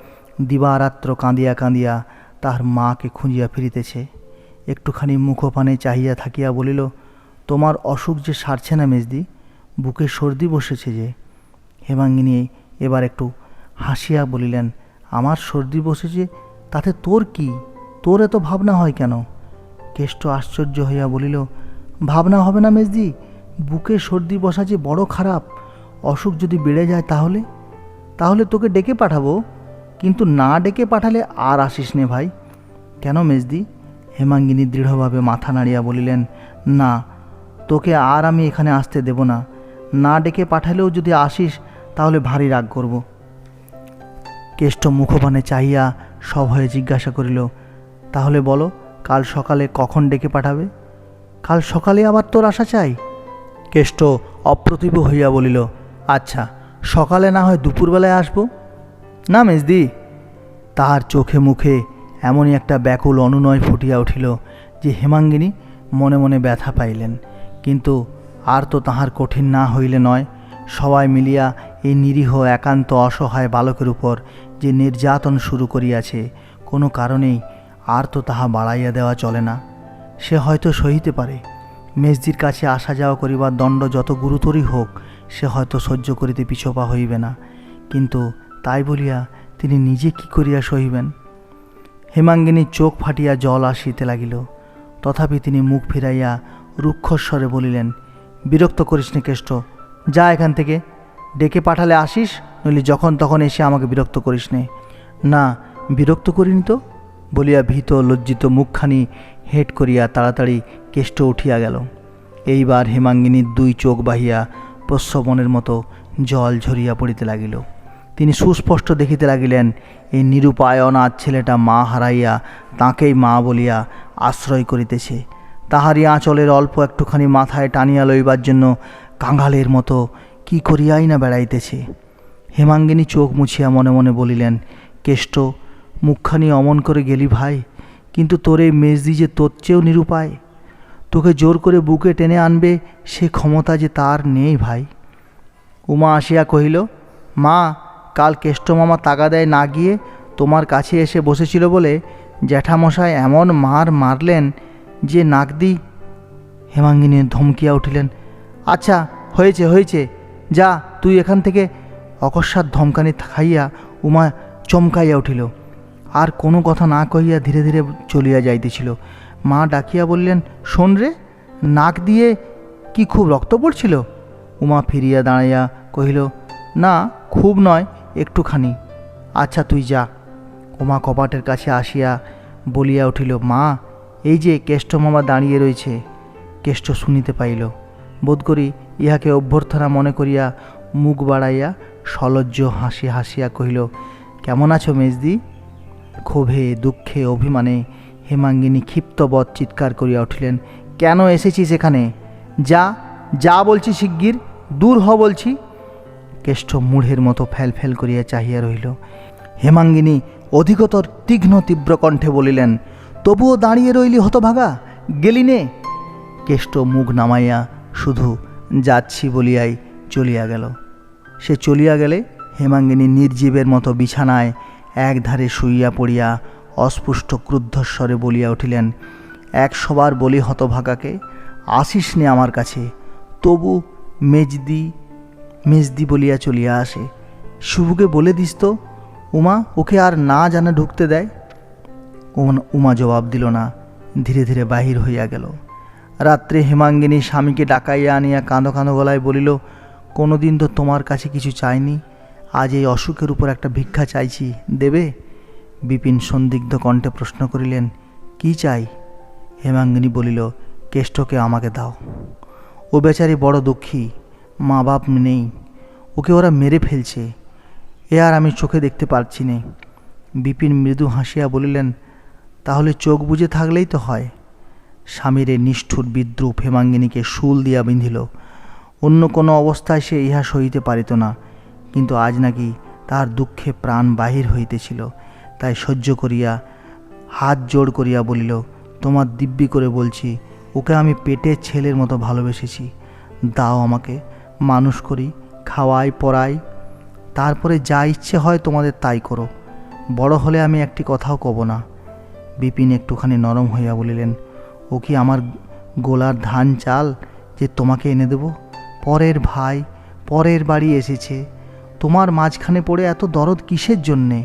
দিবারাত্র কাঁদিয়া কাঁদিয়া তাহার মাকে খুঁজিয়া ফিরিতেছে। একটুখানি মুখপানে চাহিয়া থাকিয়া বলিল, তোমার অসুখ যে সারছে না মেজদি, বুকে সর্দি বসেছে যে। হেমাঙ্গিনী এবার একটু হাসিয়া বলিলেন, আমার সর্দি বসেছে তাতে তোর কি? তোর এত ভাবনা হয় কেন? কেষ্ট আশ্চর্য হইয়া বলিল, ভাবনা হবে না মেজদি, বুকে সর্দি বসা যে বড় খারাপ। অসুখ যদি বেড়ে যায় তাহলে তাহলে তোকে ডেকে পাঠাবো, কিন্তু না ডেকে পাঠালে আর আসিস নে ভাই। কেন মেজদি? হেমাঙ্গিনী দৃঢ়ভাবে মাথা নাড়িয়া বলিলেন, না, তোকে আর আমি এখানে আসতে দেব না। না ডেকে পাঠালেও যদি আসিস তাহলে ভারী রাগ করব। কেষ্ট মুখপানে চাহিয়া সভয়ে জিজ্ঞাসা করিল, তাহলে বলো, কাল সকালে কখন ডেকে পাঠাবে? কাল সকালে আবার তোর আসা চাই? কেষ্ট অপ্রতিভ হইয়া বলিল, আচ্ছা, সকালে না হয় দুপুরবেলায় আসব। না মেজদি। তাহার চোখে মুখে এমনই একটা ব্যাকুল অনুনয় ফুটিয়া উঠিল যে হেমাঙ্গিনী মনে মনে ব্যথা পাইলেন, কিন্তু আর তো তাহার কঠিন না হইলে নয়। সবাই মিলিয়া এই নিরীহ একান্ত অসহায় বালকের উপর যে নির্যাতন শুরু করিয়াছে, কোনো কারণেই আর তো তাহা বাড়াইয়া দেওয়া চলে না। সে হয়তো সহিতে পারে, মেজদির কাছে আসা যাওয়া করিবার দণ্ড যত গুরুতরই হোক সে হয়তো সহ্য করিতে পিছপা হইবে না, কিন্তু তাই বলিয়া তিনি নিজে কি করিয়া সহিবেন? হেমাঙ্গিনীর চোখ ফাটিয়া জল আসিতে লাগিল, তথাপি তিনি মুখ ফিরাইয়া রুক্ষস্বরে বলিলেন, বিরক্ত করিস নে কেষ্ট, যা এখান থেকে। ডেকে পাঠালে আসিস, নইলে যখন তখন এসে আমাকে বিরক্ত করিস নে। না, বিরক্ত করিনি তো, বলিয়া ভীত লজ্জিত মুখখানি হেঁট করিয়া তাড়াতাড়ি কেষ্ট উঠিয়া গেল। এইবার হেমাঙ্গিনীর দুই চোখ বাহিয়া প্রস্রবণের মতো জল ঝরিয়া পড়িতে লাগিল। তিনি সুস্পষ্ট দেখিতে লাগিলেন এই নিরুপায় অনাথ ছেলেটা মা হারাইয়া তাঁকেই মা বলিয়া আশ্রয় করিতেছে। তাহারই আঁচলের অল্প একটুখানি মাথায় টানিয়া লইবার জন্য কাঙালের মতো কি করিয়াই না বেড়াইতেছে। হেমাঙ্গিনী চোখ মুছিয়া মনে মনে বলিলেন, কেষ্ট, মুখখানি অমন করে গেলি ভাই, কিন্তু তোর এই মেজদি যে তোর চেয়েও নিরুপায়। তোকে জোর করে বুকে টেনে আনবে সে ক্ষমতা যে তার নেই ভাই। উমা আসিয়া কহিল, মা, কাল কেষ্ট মামা তাগাদায় না গিয়ে তোমার কাছে এসে বসেছিল বলে জ্যাঠামশাই এমন মারলেন যে নাকদি। হেমাঙ্গিনী ধমকিয়া উঠিলেন, আচ্ছা, হয়েছে হয়েছে, যা তুই এখান থেকে। অকস্মাৎ ধমকানি খাইয়া উমা চমকাইয়া উঠিল, আর কোনো কথা না কহিয়া ধীরে ধীরে চলিয়া যাইতেছিল। মা ডাকিয়া বললেন, শোন রে, নাক দিয়ে কি খুব রক্ত পড়ছিল? উমা ফিরিয়া দাঁড়াইয়া কহিল, না, খুব নয়, একটুখানি। আচ্ছা, তুই যা। উমা কপাটের কাছে আসিয়া বলিয়া উঠিল, মা, এই যে কেষ্ট মামা দাঁড়িয়ে রয়েছে। কেষ্ট শুনিতে পাইল। বোধ করি ইহাকে অভ্যর্থনা মনে করিয়া মুখ বাড়াইয়া সলজ্জ হাসি হাসিয়া কহিল, কেমন আছো মেজদি? ক্ষোভে দুঃখে অভিমানে হেমাঙ্গিনী ক্ষিপ্তবৎ চিৎকার করিয়া উঠিলেন, কেন এসেছিস এখানে? যা যা বলছি, শিগগির দূর হ বলছি। কেষ্ট মূঢ়ের মতো ফ্যাল করিয়া চাহিয়া রহিল। হেমাঙ্গিনী অধিকতর তীক্ষ্ণ তীব্র কণ্ঠে বলিলেন, তবুও দাঁড়িয়ে রইলি হতভাগা, গেলি নে? কেষ্ট মুখ নামাইয়া শুধু যাচ্ছি বলিয়াই চলিয়া গেল। সে চলিয়া গেলে হেমাঙ্গিনী নির্জীবের মতো বিছানায় একধারে শুইয়া পড়িয়া অস্পুষ্ট ক্রুদ্ধস্বরে বলিয়া উঠিলেন, 100 বার বলি হতভাগাকে, আসিস নে আমার কাছে, তবু মেজদি মেজদি বলিয়া চলিয়া আসে। শুভকে বলে দিস তো উমা ওকে আর না জানা ঢুকতে দেয়। উমা জবাব দিল না, ধীরে ধীরে বাহির হইয়া গেল। রাত্রে হেমাঙ্গিনী স্বামীকে ডাকাইয়া আনিয়া কাঁদো কাঁদো গলায় বলিল, কোনোদিন তো তোমার কাছে কিছু চাইনি, আজ এই অসুখের উপর একটা ভিক্ষা চাইছি, দেবে? বিপিন সন্দিগ্ধ কণ্ঠে প্রশ্ন করিলেন, কি চাই? হেমাঙ্গিনী বলিল, কেষ্টকে আমাকে দাও। ও বেচারি বড় দুঃখী, মা বাপ নেই, ওকে ওরা মেরে ফেলছে, এ আর আমি চোখে দেখতে পারছি নে। বিপিন মৃদু হাসিয়া বলিলেন, তাহলে চোখ বুজে থাকলেই তো হয়। স্বামীর এ নিষ্ঠুর বিদ্রূপ হেমাঙ্গিনীকে শুল দিয়া বিঁধিল। অন্য কোনো অবস্থায় সে ইহা সহিতে পারিত না, কিন্তু আজ নাকি তার দুঃখে প্রাণ বাহির হইতেছিল। তাই সহ্য করিয়া হাত জোড় করিয়া বলিল, তোমার দিব্যি করে বলছি, ওকে আমি পেটের ছেলের মতো ভালোবেসেছি, দাও আমাকে, মানুষ করি, খাওয়াই পড়াই, তারপরে যা ইচ্ছে হয় তোমাদের তাই করো, বড় হলে আমি একটি কথাও কব না। বিপিন একটুখানি নরম হইয়া বলিলেন, ও কি আমার গোলার ধান চাল যে তোমাকে এনে দেব? পরের ভাই, পরের বাড়ি এসেছে, তোমার মাঝখানে পড়ে এত দরদ কিসের জন্যে?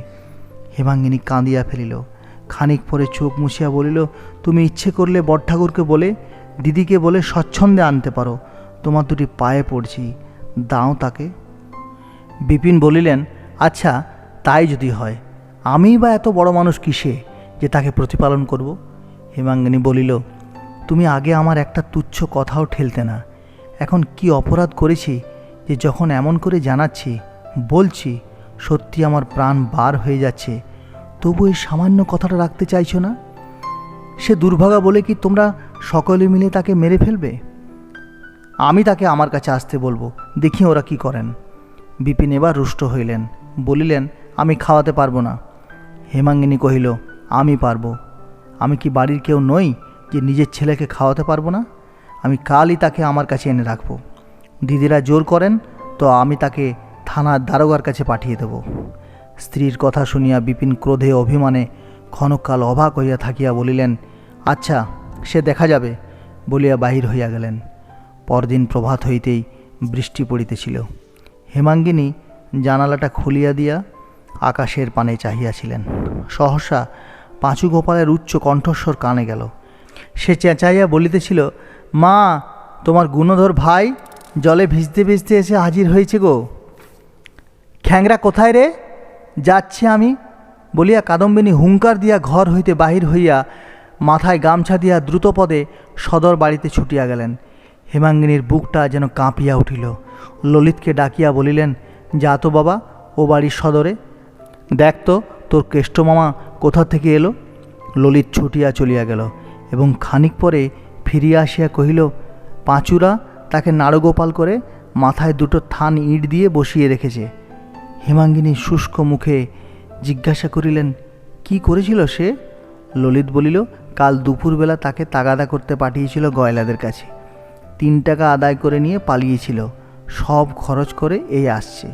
হেমাঙ্গিনী কাঁদিয়া ফেলিল। খানিক পরে চোখ মুছিয়া বলিল, তুমি ইচ্ছে করলে বড়ঠাকুরকে বলে, দিদিকে বলে স্বচ্ছন্দে আনতে পারো, তোমার দুটি পায়ে পড়ছি, দাও তাকে। বিপিন বলিলেন, আচ্ছা তাই যদি হয়, আমিই বা এত বড় মানুষ কিসে যে তাকে প্রতিপালন করব? হেমাঙ্গিনী বলিল, তুমি আগে আমার একটা তুচ্ছ কথাও ঠেলতে না, এখন কি অপরাধ করেছি যে যখন এমন করে জানাচ্ছি, বলছি, সত্যি আমার প্রাণ বার হয়ে যাচ্ছে, তবু এই সামান্য কথাটা রাখতে চাইছো না? সে দুর্ভাগা বলে কি তোমরা সকলে মিলে তাকে মেরে ফেলবে? আমি তাকে আমার কাছে আসতে বলবো, দেখি ওরা কি করেন। বিপিন এবার রুষ্ট হইলেন, বলিলেন, আমি খাওয়াতে পারবো না। হেমাঙ্গিনী কহিল, আমি পারবো। আমি কি বাড়ির কেউ নই যে নিজের ছেলেকে খাওয়াতে পারবো না? আমি কালই তাকে আমার কাছে এনে রাখবো। দিদিরা জোর করেন তো আমি তাকে থানার দারোগার কাছে পাঠিয়ে দেব। স্ত্রীর কথা শুনিয়া বিপিন ক্রোধে অভিমানে ক্ষণকাল অবাক হইয়া থাকিয়া বলিলেন, আচ্ছা সে দেখা যাবে, বলিয়া বাহির হইয়া গেলেন। পরদিন প্রভাত হইতেই বৃষ্টি পড়িতেছিল। হেমাঙ্গিনী জানালাটা খুলিয়া দিয়া আকাশের পানে চাহিয়াছিলেন। সহসা পাঁচু গোপালের উচ্চ কণ্ঠস্বর কানে গেল। সে চেঁচাইয়া বলিতেছিল, মা, তোমার গুণধর ভাই জলে ভিজতে ভিজতে এসে হাজির হয়েছে গো। খ্যাংরা কোথায় রে? যাচ্ছি আমি, বলিয়া কাদম্বিনী হুঙ্কার দিয়া ঘর হইতে বাহির হইয়া মাথায় গামছা দিয়া দ্রুতপদে সদর বাড়িতে ছুটিয়া গেলেন। হেমাঙ্গিনীর বুকটা যেন কাঁপিয়া উঠিল। ললিতকে ডাকিয়া বলিলেন, যা তো বাবা, ও বাড়ির সদরে দেখ তো তোর কেষ্টমামা কোথা থেকে এলো। ললিত ছুটিয়া চলিয়া গেল এবং খানিক পরে ফিরিয়া আসিয়া কহিল, পাঁচুরা তাকে নাড়ুগোপাল করে মাথায় দুটো থান ইট দিয়ে বসিয়ে রেখেছে। হেমাঙ্গিনী শুষ্ক মুখে জিজ্ঞাসা করিলেন, কি করেছিল সে? ললিত বলিল, কাল দুপুরবেলা তাকে তাগাদা করতে পাঠিয়েছিল গয়লাদের কাছে, 3 টাকা আদায় করে নিয়ে পালিয়েছিল, সব খরচ করে এই আসছে।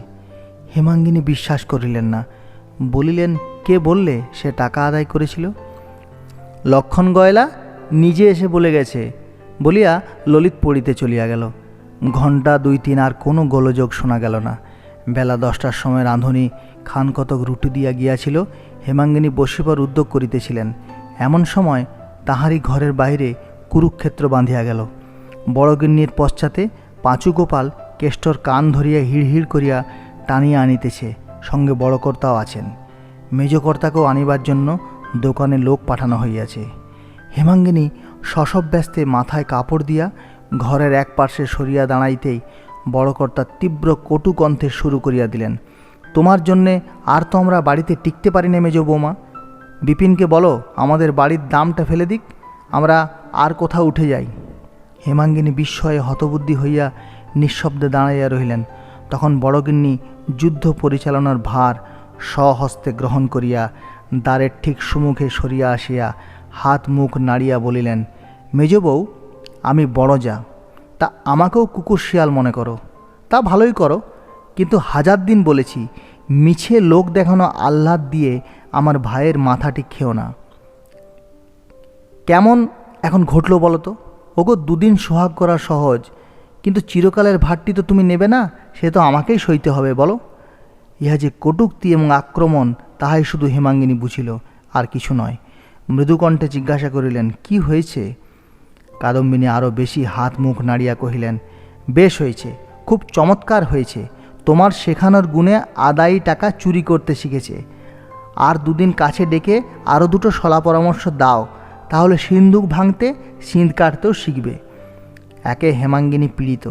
হেমাঙ্গিনী বিশ্বাস করিলেন না, বলিলেন, কে বললে সে টাকা আদায় করেছিল? লক্ষণ গয়লা নিজে এসে বলে গেছে, বলিয়া ললিত পড়িতে চলিয়া গেল। ঘণ্টা 2-3 আর কোনো গোলযোগ শোনা গেল না। বেলা 10টার সময় রাঁধুনি খান কতক রুটি দিয়া গিয়াছিল। হেমাঙ্গিনী বসিবার উদ্যোগ করিতেছিলেন, এমন সময় তাহারই ঘরের বাইরে কুরুক্ষেত্র বাঁধিয়া গেল। বড়গিন্নির পশ্চাতে পাঁচু গোপাল কেষ্টর কান ধরিয়া হিড়হিড় করিয়া টানিয়া আনিতেছে, সঙ্গে বড়কর্তাও আছেন। মেজকর্তাকেও আনিবার জন্য দোকানে লোক পাঠানো হইয়াছে। হেমাঙ্গিনী শশব ব্যস্তে মাথায় কাপড় দিয়া ঘরের এক পার্শ্বে সরিয়া দাঁড়াইতেই বড়কর্তা তীব্র কটু কণ্ঠে শুরু করিয়া দিলেন, তোমার জন্যে আর তো আমরা বাড়িতে টিকতে পারি না মেজ বৌমা। বিপিনকে বলো আমাদের বাড়ির দামটা ফেলে দিক, আমরা আর কোথাও উঠে যাই। হেমাঙ্গিনী বিস্ময়ে হতবুদ্ধি হইয়া নিঃশব্দে দাঁড়াইয়া রহিলেন। তখন বড়গিন্নি যুদ্ধ পরিচালনার ভার স্বহস্তে গ্রহণ করিয়া দ্বারের ঠিক সম্মুখে সরিয়া আসিয়া হাত মুখ নাড়িয়া বলিলেন, মেজ বউ, আমি বড় যা, তা আমাকেও কুকুর শিয়াল মনে করো, তা ভালোই করো, কিন্তু 1000 দিন বলেছি, মিছে লোক দেখানো আহ্লাদ দিয়ে আমার ভাইয়ের মাথাটি খেও না। কেমন এখন ঘটল বলো তো? ওগো, 2 দিন সোহাগ করা সহজ, কিন্তু চিরকালের ভারটি তো তুমি নেবে না, সে তো আমাকেই সইতে হবে বলো। ইহা যে কটূক্তি এবং আক্রমণ তাহাই শুধু হেমাঙ্গিনী বুঝিল, আর কিছু নয়। মৃদুকণ্ঠে জিজ্ঞাসা করিলেন, কি হয়েছে? কাদম্বিনী আরও বেশি হাত মুখ নাড়িয়া কহিলেন, বেশ হয়েছে, খুব চমৎকার হয়েছে। তোমার শেখানোর গুণে আদায়ী টাকা চুরি করতে শিখেছে। আর দুদিন কাছে ডেকে আরও দুটো সলা পরামর্শ দাও, তাহলে সিন্দুক ভাঙতে সিঁধ কাটতেও শিখবে। একে হেমাঙ্গিনী পীড়িত,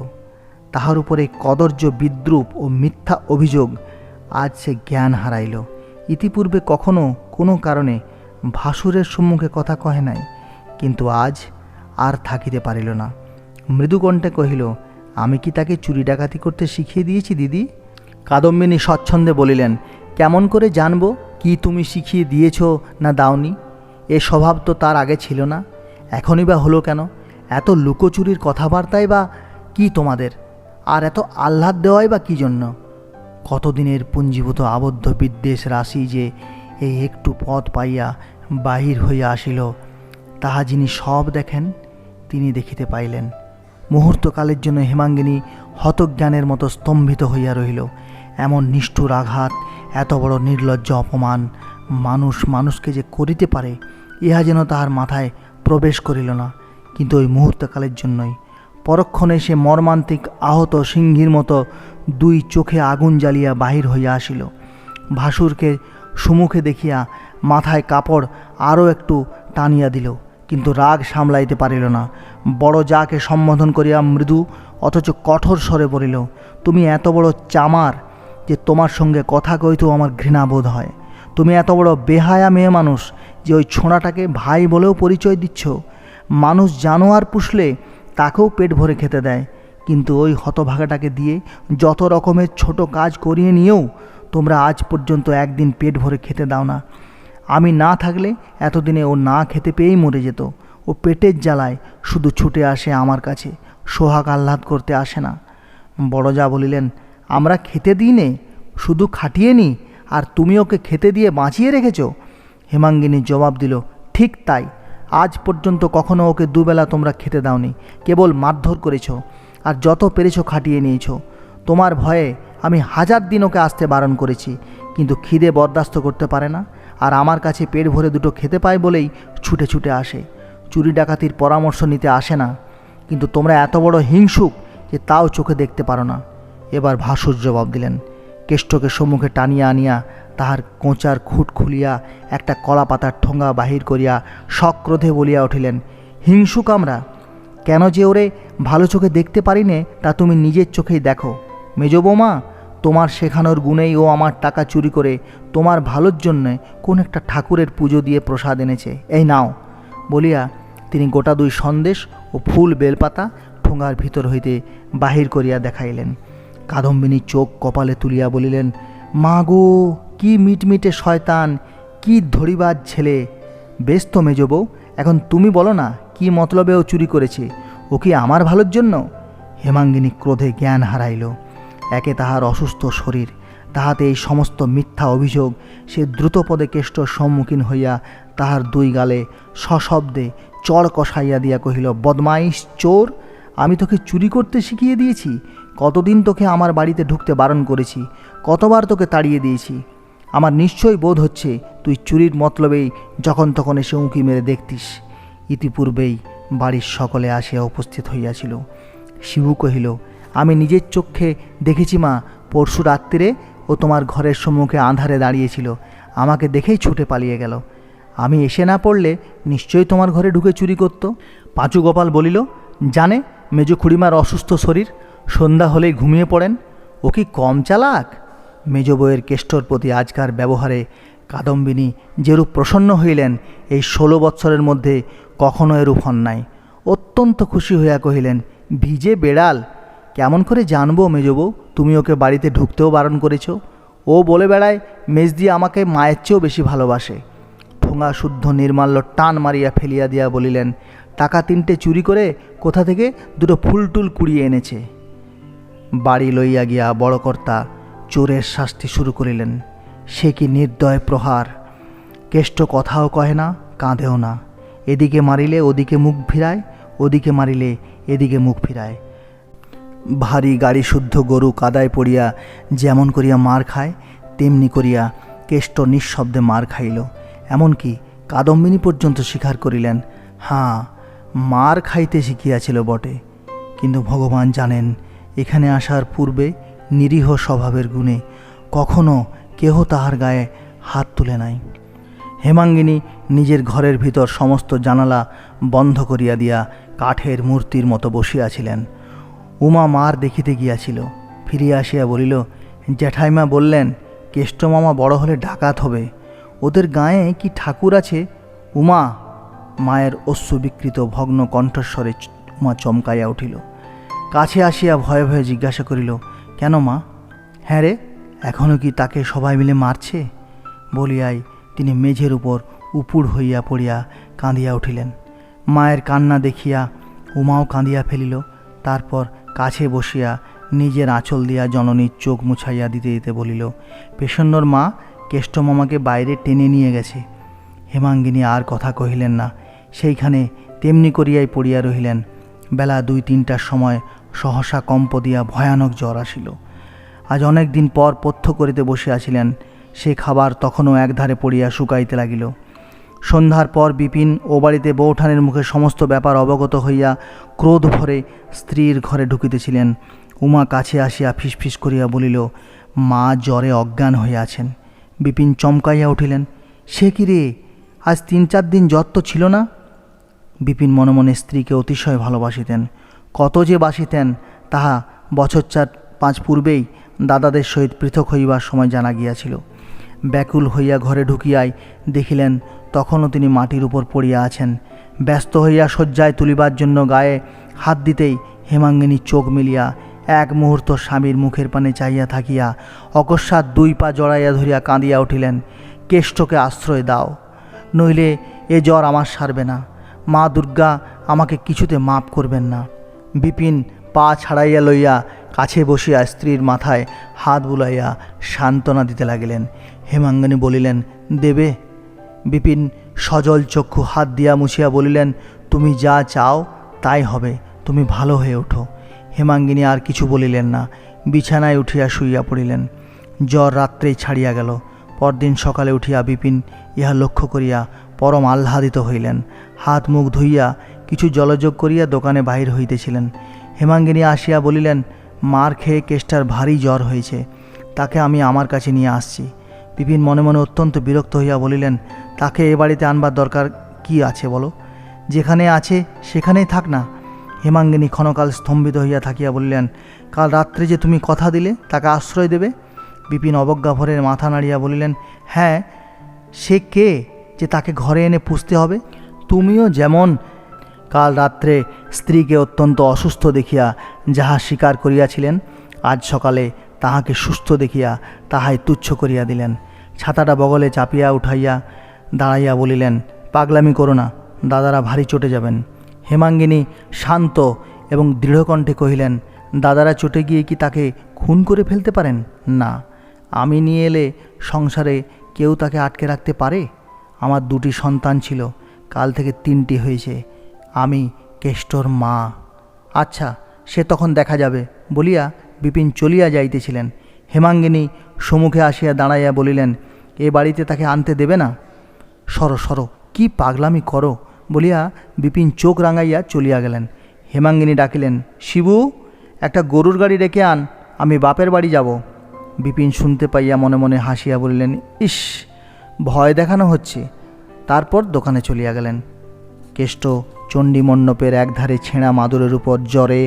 তাহার উপরে কদর্য বিদ্রূপ ও মিথ্যা অভিযোগ। আজ সে জ্ঞান হারাইল। ইতিপূর্বে কখনো কোনো কারণে ভাসুরের সম্মুখে কথা কহে নাই, কিন্তু আজ আর থাকিতে পারিল না। মৃদুকণ্ঠে কহিল, আমি কি তাকে চুরি ডাকাতি করতে শিখিয়ে দিয়েছি দিদি? কাদম্বিনী স্বচ্ছন্দে বলিলেন, কেমন করে জানবো কি তুমি শিখিয়ে দিয়েছ না দাওনি? এ স্বভাব তো তার আগে ছিল না, এখনই বা হলো কেন? এত লুকোচুরির কথাবার্তাই বা কি তোমাদের? আর এত আহ্লাদ দেওয়াই বা কী জন্য? কতদিনের পুঞ্জীভূত আবদ্ধ বিদ্বেষ রাশি যে এই একটু পথ পাইয়া বাহির হইয়া আসিল, তাহা যিনি সব দেখেন তিনি দেখিতে পাইলেন। মুহূর্তকালের জন্য হেমাঙ্গিনী হতজ্ঞানের মতো স্তম্ভিত হইয়া রহিল। এমন নিষ্ঠুর আঘাত, এত বড় নির্লজ্জ অপমান মানুষ মানুষকে যে করিতে পারে, ইহা যেন তাহার মাথায় প্রবেশ করিল না। কিন্তু ওই মুহূর্তকালের জন্যই। পরক্ষণে সে মর্মান্তিক আহত সিংহীর মতো দুই চোখে আগুন জ্বালিয়া বাহির হইয়া আসিল। ভাসুরকে সুমুখে দেখিয়া মাথায় কাপড় আরও একটু টানিয়া দিল, কিন্তু রাগ সামলাইতে পারিল না। বড় যাকে সম্বোধন করিয়া মৃদু অথচ কঠোর স্বরে বলিল, তুমি এত বড় চামার যে তোমার সঙ্গে কথা কইতেও আমার ঘৃণাবোধ হয়। তুমি এত বড় বেহায়া মেয়ে মানুষ যে ওই ছোঁড়াটাকে ভাই বলেও পরিচয় দিচ্ছ। মানুষ জানোয়ার পুষলে তাকেও পেট ভরে খেতে দেয়, কিন্তু ওই হতভাগাটাকে দিয়ে যত রকমের ছোট কাজ করিয়ে নিয়েও তোমরা আজ পর্যন্ত একদিন পেট ভরে খেতে দাও না। আমি না থাকলে এতদিনে ও না খেতে পেয়েই মরে যেত। ও পেটের জ্বালায় শুধু ছুটে আসে আমার কাছে, সোহাগ আহ্লাদ করতে আসে না। বড়জা বলিলেন, আমরা খেতে দিই নে, শুধু খাটিয়ে নিই, আর তুমি ওকে খেতে দিয়ে বাঁচিয়ে রেখেছ? হেমাঙ্গিনী জবাব দিল, ঠিক তাই। আজ পর্যন্ত কখনো ওকে দুবেলা তোমরা খেতে দাওনি, কেবল মারধর করেছ, আর যত পেরেছ খাটিয়ে নিয়েছ। তোমার ভয়ে আমি 1000 দিন ওকে আসতে বারণ করেছি, কিন্তু খিদে বরদাস্ত করতে পারে না, আর আমার কাছে পেট ভরে দুটো খেতে পায় বলেই ছুটে ছুটে আসে। চুরি ডাকাতির পরামর্শ নিতে আসে না, কিন্তু তোমরা এত বড় হিংসুক যে তাও চোখে দেখতে পারো না। এবার ভাসুর জবাব দিলেন। কেষ্টকে সম্মুখে টানিয়া আনিয়া তাহার কোঁচার খুঁট খুলিয়া একটা কলা পাতার ঠোঙা বাহির করিয়া সক্রোধে বলিয়া উঠিলেন, হিংসুক আমরা? কেন যে ওরে ভালো চোখে দেখতে পারি নে তা তুমি নিজের চোখেই দেখো। মেজ বৌমা, তোমার শেখানোর গুণেই ও আমার টাকা চুরি করে তোমার ভালোর জন্যে কোন একটা ঠাকুরের পুজো দিয়ে প্রসাদ এনেছে, এই নাও। বলিয়া তিনি গোটা 2 সন্দেশ ও ফুল বেলপাতা ঠোঙার ভিতর হইতে বাহির করিয়া দেখাইলেন। কাদম্বিনী চোখ কপালে তুলিয়া বলিলেন, মা গো, কি মিটমিটে শয়তান, কি ধরিবাজ ছেলে! বেশ তো মেজ বউ, এখন তুমি বলো না কি মতলবে ও চুরি করেছে? ও কি আমার ভালোর জন্য? হেমাঙ্গিনী ক্রোধে জ্ঞান হারাইল। একে তাহার অসুস্থ শরীর, তাহাতে এই সমস্ত মিথ্যা অভিযোগ। সে দ্রুতপদে কেষ্টর সম্মুখীন হইয়া তাহার 2 গালে সশব্দে চড় কষাইয়া দিয়া কহিল, বদমাইশ চোর! আমি তোকে চুরি করতে শিখিয়ে দিয়েছি? কতদিন তোকে আমার বাড়িতে ঢুকতে বারণ করেছি, কতবার তোকে তাড়িয়ে দিয়েছি। আমার নিশ্চয়ই বোধ হচ্ছে তুই চুরির মতলবেই যখন তখন এসে উঁকি মেরে দেখতিস। ইতিপূর্বেই বাড়ির সকলে আসিয়া উপস্থিত হইয়াছিল। শিবু কহিল, আমি নিজের চোখে দেখেছি মা, পরশু রাত্রিরে ও তোমার ঘরের সম্মুখে আঁধারে দাঁড়িয়েছিল, আমাকে দেখেই ছুটে পালিয়ে গেল। আমি এসে না পড়লে নিশ্চয়ই তোমার ঘরে ঢুকে চুরি করত। পাঁচু গোপাল বলিল, জানে মেজ খুড়িমার অসুস্থ শরীর, সন্ধ্যা হলেই ঘুমিয়ে পড়েন। ও কি কম চালাক? মেজ বউয়ের কেষ্টর প্রতি আজকার ব্যবহারে কাদম্বিনী যেরূপ প্রসন্ন হইলেন, এই 16 বৎসরের মধ্যে কখনো এরূপ হন নাই। অত্যন্ত খুশি হইয়া কহিলেন, ভিজে বেড়াল! কেমন করে জানবো মেজবউ তুমি ওকে বাড়িতে ঢুকতেও বারণ করেছ? ও বলে বেড়ায় মেজদি আমাকে মায়ের চেয়েও বেশি ভালোবাসে। ঠোঙা শুদ্ধ নির্মাল্য টান মারিয়া ফেলিয়া দিয়া বলিলেন, টাকা 3টে চুরি করে কোথা থেকে 2টো ফুলটুল কুড়িয়ে এনেছে। বাড়ি লইয়া গিয়া বড়কর্তা চোরের শাস্তি শুরু করিলেন। সে কি নির্দয় প্রহার! কেষ্ট কথাও কহে না, কাঁদেও না। এদিকে মারিলে ওদিকে মুখ ফিরায়, ওদিকে মারিলে এদিকে মুখ ফিরায়। ভারী গাড়ি শুদ্ধ গরু কাদায় পড়িয়া যেমন করিয়া মার খায় তেমনি করিয়া কেষ্ট নিঃশব্দে মার খাইল। এমনকি কাদম্বিনী পর্যন্ত স্বীকার করিলেন, হাঁ, মার খাইতে শিখিয়াছিল বটে, কিন্তু ভগবান জানেন এখানে আসার পূর্বে নিরীহ স্বভাবের গুণে কখনো কেহ তাহার গায়ে হাত তুলে নাই। হেমাঙ্গিনী নিজের ঘরের ভিতর সমস্ত জানালা বন্ধ করিয়া দিয়া কাঠের মূর্তির মতো বসিয়াছিলেন। উমা মার দেখিতে গিয়াছিল, ফিরিয়া আসিয়া বলিল, জ্যাঠাইমা বললেন কেষ্টমামা বড় হলে ডাকাত হবে, ওদের গায়ে কি ঠাকুর আছে? উমা! মায়ের অশ্রু বিকৃত ভগ্ন কণ্ঠস্বরে উমা চমকাইয়া উঠিল। কাছে আসিয়া ভয়ে ভয়ে জিজ্ঞাসা করিল, কেন মা? হ্যাঁ রে, এখনও কি তাকে সবাই মিলে মারছে? বলিয়াই তিনি মেঝের উপর উপুড় হইয়া পড়িয়া কাঁদিয়া উঠিলেন। মায়ের কান্না দেখিয়া উমাও কাঁদিয়া ফেলিল। তারপর কাছে বসিয়া নিজের আঁচল দিয়া জননীর চোখ মুছাইয়া দিতে দিতে বলিল, পেশন্নর মা কেষ্টমামাকে বাইরে টেনে নিয়ে গেছে। হেমাঙ্গিনী আর কথা কহিলেন না, সেইখানে তেমনি করিয়াই পড়িয়া রহিলেন। বেলা 2-3টার সময় সহসা কম্প দিয়া ভয়ানক জ্বর আসিল। আজ অনেক দিন পর পথ্য করিতে বসিয়াছিলেন, সে খাবার তখনও একধারে পড়িয়া শুকাইতে লাগিল। সন্ধ্যার পর বিপিন ও বাড়িতে বৌঠানের মুখে সমস্ত ব্যাপার অবগত হইয়া ক্রোধ ভরে স্ত্রীর ঘরে ঢুকিতেছিলেন। উমা কাছে আসিয়া ফিসফিস করিয়া বলিল, মা জ্বরে অজ্ঞান হইয়াছেন। বিপিন চমকাইয়া উঠিলেন, সে কি রে, আজ 3-4 দিন জ্বর তো ছিল না? বিপিন মনে মনে স্ত্রীকে অতিশয় ভালোবাসিতেন। কত যে বাসিতেন তাহা বছর 4-5 পূর্বেই দাদাদের সহিত পৃথক হইবার সময় জানা গিয়াছিল। ব্যাকুল হইয়া ঘরে ঢুকিয়াই দেখিলেন তখনও তিনি মাটির উপর পড়িয়া আছেন। ব্যস্ত হইয়া শয্যায় তুলিবার জন্য গায়ে হাত দিতেই হেমাঙ্গিনী চোখ মিলিয়া এক মুহূর্ত স্বামীর মুখের পানে চাইয়া থাকিয়া অকস্মাৎ 2 পা জড়াইয়া ধরিয়া কাঁদিয়া উঠিলেন, কেষ্টকে আশ্রয় দাও, নইলে এ জ্বর আমার সারবে না। মা দুর্গা আমাকে কিছুতে মাপ করবেন না। বিপিন পা ছাড়াইয়া লইয়া কাছে বসিয়া স্ত্রীর মাথায় হাত বুলাইয়া সান্ত্বনা দিতে লাগিলেন। হেমাঙ্গিনী বলিলেন, দেবে? বিপিন সজল চক্ষু হাত দিয়া মুছিয়া বলিলেন, তুমি যা চাও তাই হবে, তুমি ভালো হয়ে ওঠো। হেমাঙ্গিনী আর কিছু বলিলেন না, বিছানায় উঠিয়া শুইয়া পড়িলেন। জ্বর রাত্রেই ছাড়িয়া গেল। পরদিন সকালে উঠিয়া বিপিন ইহা লক্ষ্য করিয়া পরম আহ্লাদিত হইলেন। হাত মুখ ধুইয়া কিছু জলযোগ করিয়া দোকানে বাহির হইতেছিলেন। হেমাঙ্গিনী আসিয়া বলিলেন, মার খেয়ে কেষ্টার ভারী জ্বর হয়েছে, তাকে আমি আমার কাছে নিয়ে আসছি। বিপিন মনে মনে অত্যন্ত বিরক্ত হইয়া বলিলেন, তাকে এ বাড়িতে আনবার দরকার কি আছে বলো? যেখানে আছে সেখানেই থাক না। হেমাঙ্গিনী ক্ষণকাল স্তম্ভিত হইয়া থাকিয়া বলিলেন, কাল রাত্রে যে তুমি কথা দিলে তাকে আশ্রয় দেবে। বিপিন অবজ্ঞা ভরে মাথা নাড়িয়া বলিলেন, হ্যাঁ, সে কে যে তাকে ঘরে এনে পুষতে হবে? তুমিও যেমন কাল রাত্রে স্ত্রীকে অত্যন্ত অসুস্থ দেখিয়া যাহা স্বীকার করিয়াছিলেন, আজ সকালে তাহাকে সুস্থ দেখিয়া তাহাই তুচ্ছ করিয়া দিলেন। ছাতাটা বগলে চাপিয়া উঠাইয়া দাঁড়াইয়া বলিলেন, পাগলামি করো না, দাদারা ভারী চটে যাবেন। হেমাঙ্গিনী শান্ত এবং দৃঢ়কণ্ঠে কহিলেন, দাদারা চটে গিয়ে কি তাকে খুন করে ফেলতে পারেন? না, আমি নিয়ে এলে সংসারে কেউ তাকে আটকে রাখতে পারে? আমার 2টি সন্তান ছিল, কাল থেকে 3টি হয়েছে। আমি কেষ্টর মা। আচ্ছা, সে তখন দেখা যাবে বলিয়া বিপিন চলিয়া যাইতেছিলেন। হেমাঙ্গিনী সম্মুখে আসিয়া দাঁড়াইয়া বলিলেন, এ বাড়িতে তাকে আনতে দেবে না? সরো সরো, কি পাগলামি করো বলিয়া বিপিন চোখ রাঙাইয়া চলিয়া গেলেন। হেমাঙ্গিনী ডাকিলেন, শিবু, একটা গরুর গাড়ি ডেকে আন, আমি বাপের বাড়ি যাব। বিপিন শুনতে পাইয়া মনে মনে হাসিয়া বলিলেন, ইস, ভয় দেখানো হচ্ছে। তারপর দোকানে চলিয়া গেলেন। কেষ্ট চণ্ডীমণ্ডপের একধারে ছেঁড়া মাদুরের উপর জ্বরে,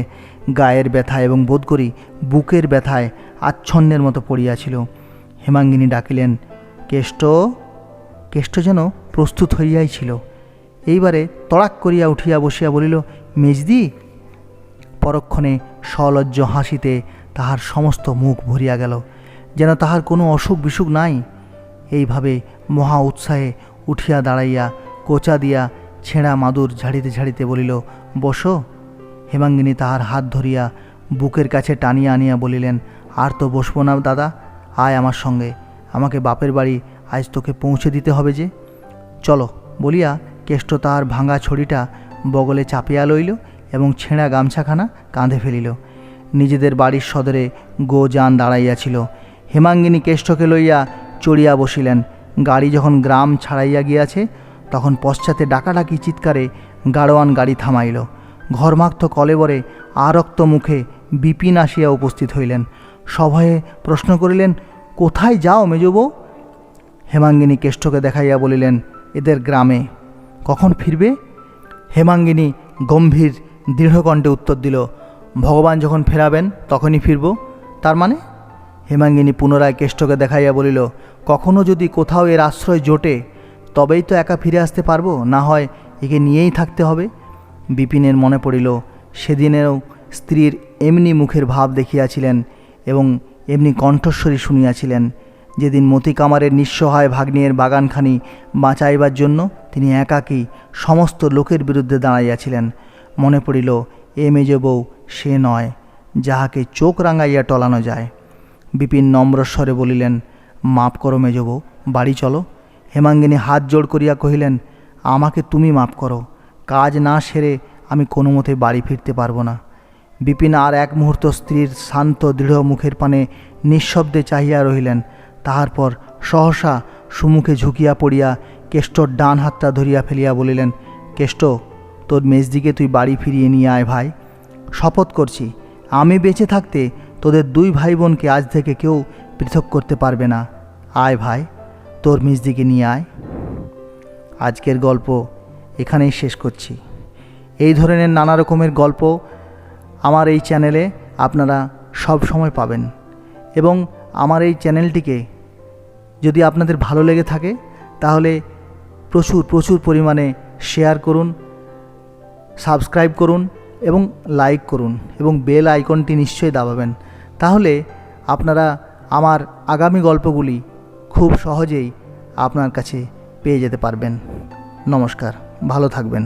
গায়ের ব্যথা এবং বোধ করি বুকের ব্যথায় আচ্ছন্নের মতো পড়িয়াছিল। হেমাঙ্গিনী ডাকিলেন, কেষ্ট। কেষ্ট যেন প্রস্তুত হইয়াই ছিল। এইবারে তড়াক করিয়া উঠিয়া বসিয়া বলিল, মেজদি। পরক্ষণে সলজ্জ হাসিতে তাহার সমস্ত মুখ ভরিয়া গেল, যেন তাহার কোনো অসুখ বিসুখ নাই। এইভাবে মহা উৎসাহে উঠিয়া দাঁড়াইয়া কোচা দিয়া ছেঁড়া মাদুর ঝাড়িতে ঝাড়িতে বলিল, বসো। হেমাঙ্গিনী তাহার হাত ধরিয়া বুকের কাছে টানিয়া আনিয়া বলিলেন, আর তো বসবো না দাদা, আয় আমার সঙ্গে, আমাকে বাপের বাড়ি আজ তোকে পৌঁছে দিতে হবে যে। চলো বলিয়া কেষ্ট তাহার ভাঙা ছড়িটা বগলে চাপিয়া লইল এবং ছেঁড়া গামছাখানা কাঁধে ফেলিল। নিজেদের বাড়ির সদরে গোযান দাঁড়াইয়াছিল। হেমাঙ্গিনী কেষ্টকে লইয়া চড়িয়া বসিলেন। গাড়ি যখন গ্রাম ছাড়াইয়া গিয়াছে তখন পশ্চাতে ডাকাডাকি চিৎকারে গাড়োয়ান গাড়ি থামাইল। ঘর্মাক্ত কলেবরে আরক্ত মুখে বিপিন আসিয়া উপস্থিত হইলেন। সভয়ে প্রশ্ন করিলেন, কোথায় যাও মেজবউ? হেমাঙ্গিনী কেষ্টকে দেখাইয়া বলিলেন, এদের গ্রামে। কখন ফিরবে? হেমাঙ্গিনী গম্ভীর দৃঢ়কণ্ঠে উত্তর দিল, ভগবান যখন ফেরাবেন তখনই ফিরব। তার মানে? হেমাঙ্গিনী পুনরায় কেষ্টকে দেখাইয়া বলিল, কখনো যদি কোথাও এর আশ্রয় জোটে তবেই তো একা ফিরে আসতে পারবো, না হয় একে নিয়েই থাকতে হবে। বিপিনের মনে পড়িল সেদিনেও স্ত্রীর এমনি মুখের ভাব দেখিয়াছিলেন এবং এমনি কণ্ঠস্বরী শুনিয়াছিলেন, যেদিন মতিকামারের নিঃসহায় ভাগ্নের বাগানখানি বাঁচাইবার জন্য তিনি একাকী সমস্ত লোকের বিরুদ্ধে দাঁড়াইয়াছিলেন। মনে পড়িল এ মেজ বউ সে নয় যাহাকে চোখ রাঙাইয়া টলানো যায়। বিপিন নম্রস্বরে বলিলেন, মাপ করো মেজ বউ, বাড়ি চলো। হেমাঙ্গিনী হাত জোড় করিয়া কহিলেন, আমাকে তুমি মাপ করো, কাজ না সেরে আমি কোনো মতে বাড়ি ফিরতে পারবো না। বিপিন আর এক মুহূর্ত স্ত্রীর শান্ত দৃঢ় মুখের পানে নিঃশব্দে চাহিয়া রহিলেন। তাহার পর সহসা সুমুখে ঝুঁকিয়া পড়িয়া কেষ্টর ডান হাতটা ধরিয়া ফেলিয়া বলিলেন, কেষ্ট, তোর মেজদিকে তুই বাড়ি ফিরিয়ে নিয়ে আয় ভাই। শপথ করছি আমি বেঁচে থাকতে তোদের দুই ভাই বোনকে আজ থেকে কেউ পৃথক করতে পারবে না। আয় ভাই, তোর মেজদিকে নিয়ে আয়। আজকের গল্প এখানেই শেষ করছি। এই ধরনের নানা রকমের গল্প আমার এই চ্যানেলে আপনারা সব সময় পাবেন এবং আমার এই চ্যানেলটিকে যদি আপনাদের ভালো লেগে থাকে তাহলে প্রচুর প্রচুর পরিমাণে শেয়ার করুন, সাবস্ক্রাইব করুন এবং লাইক করুন এবং বেল আইকনটি নিশ্চয়ই দাবাবেন। তাহলে আপনারা আমার আগামী গল্পগুলি খুব সহজেই আপনার কাছে পেয়ে যেতে পারবেন। নমস্কার, ভালো থাকবেন।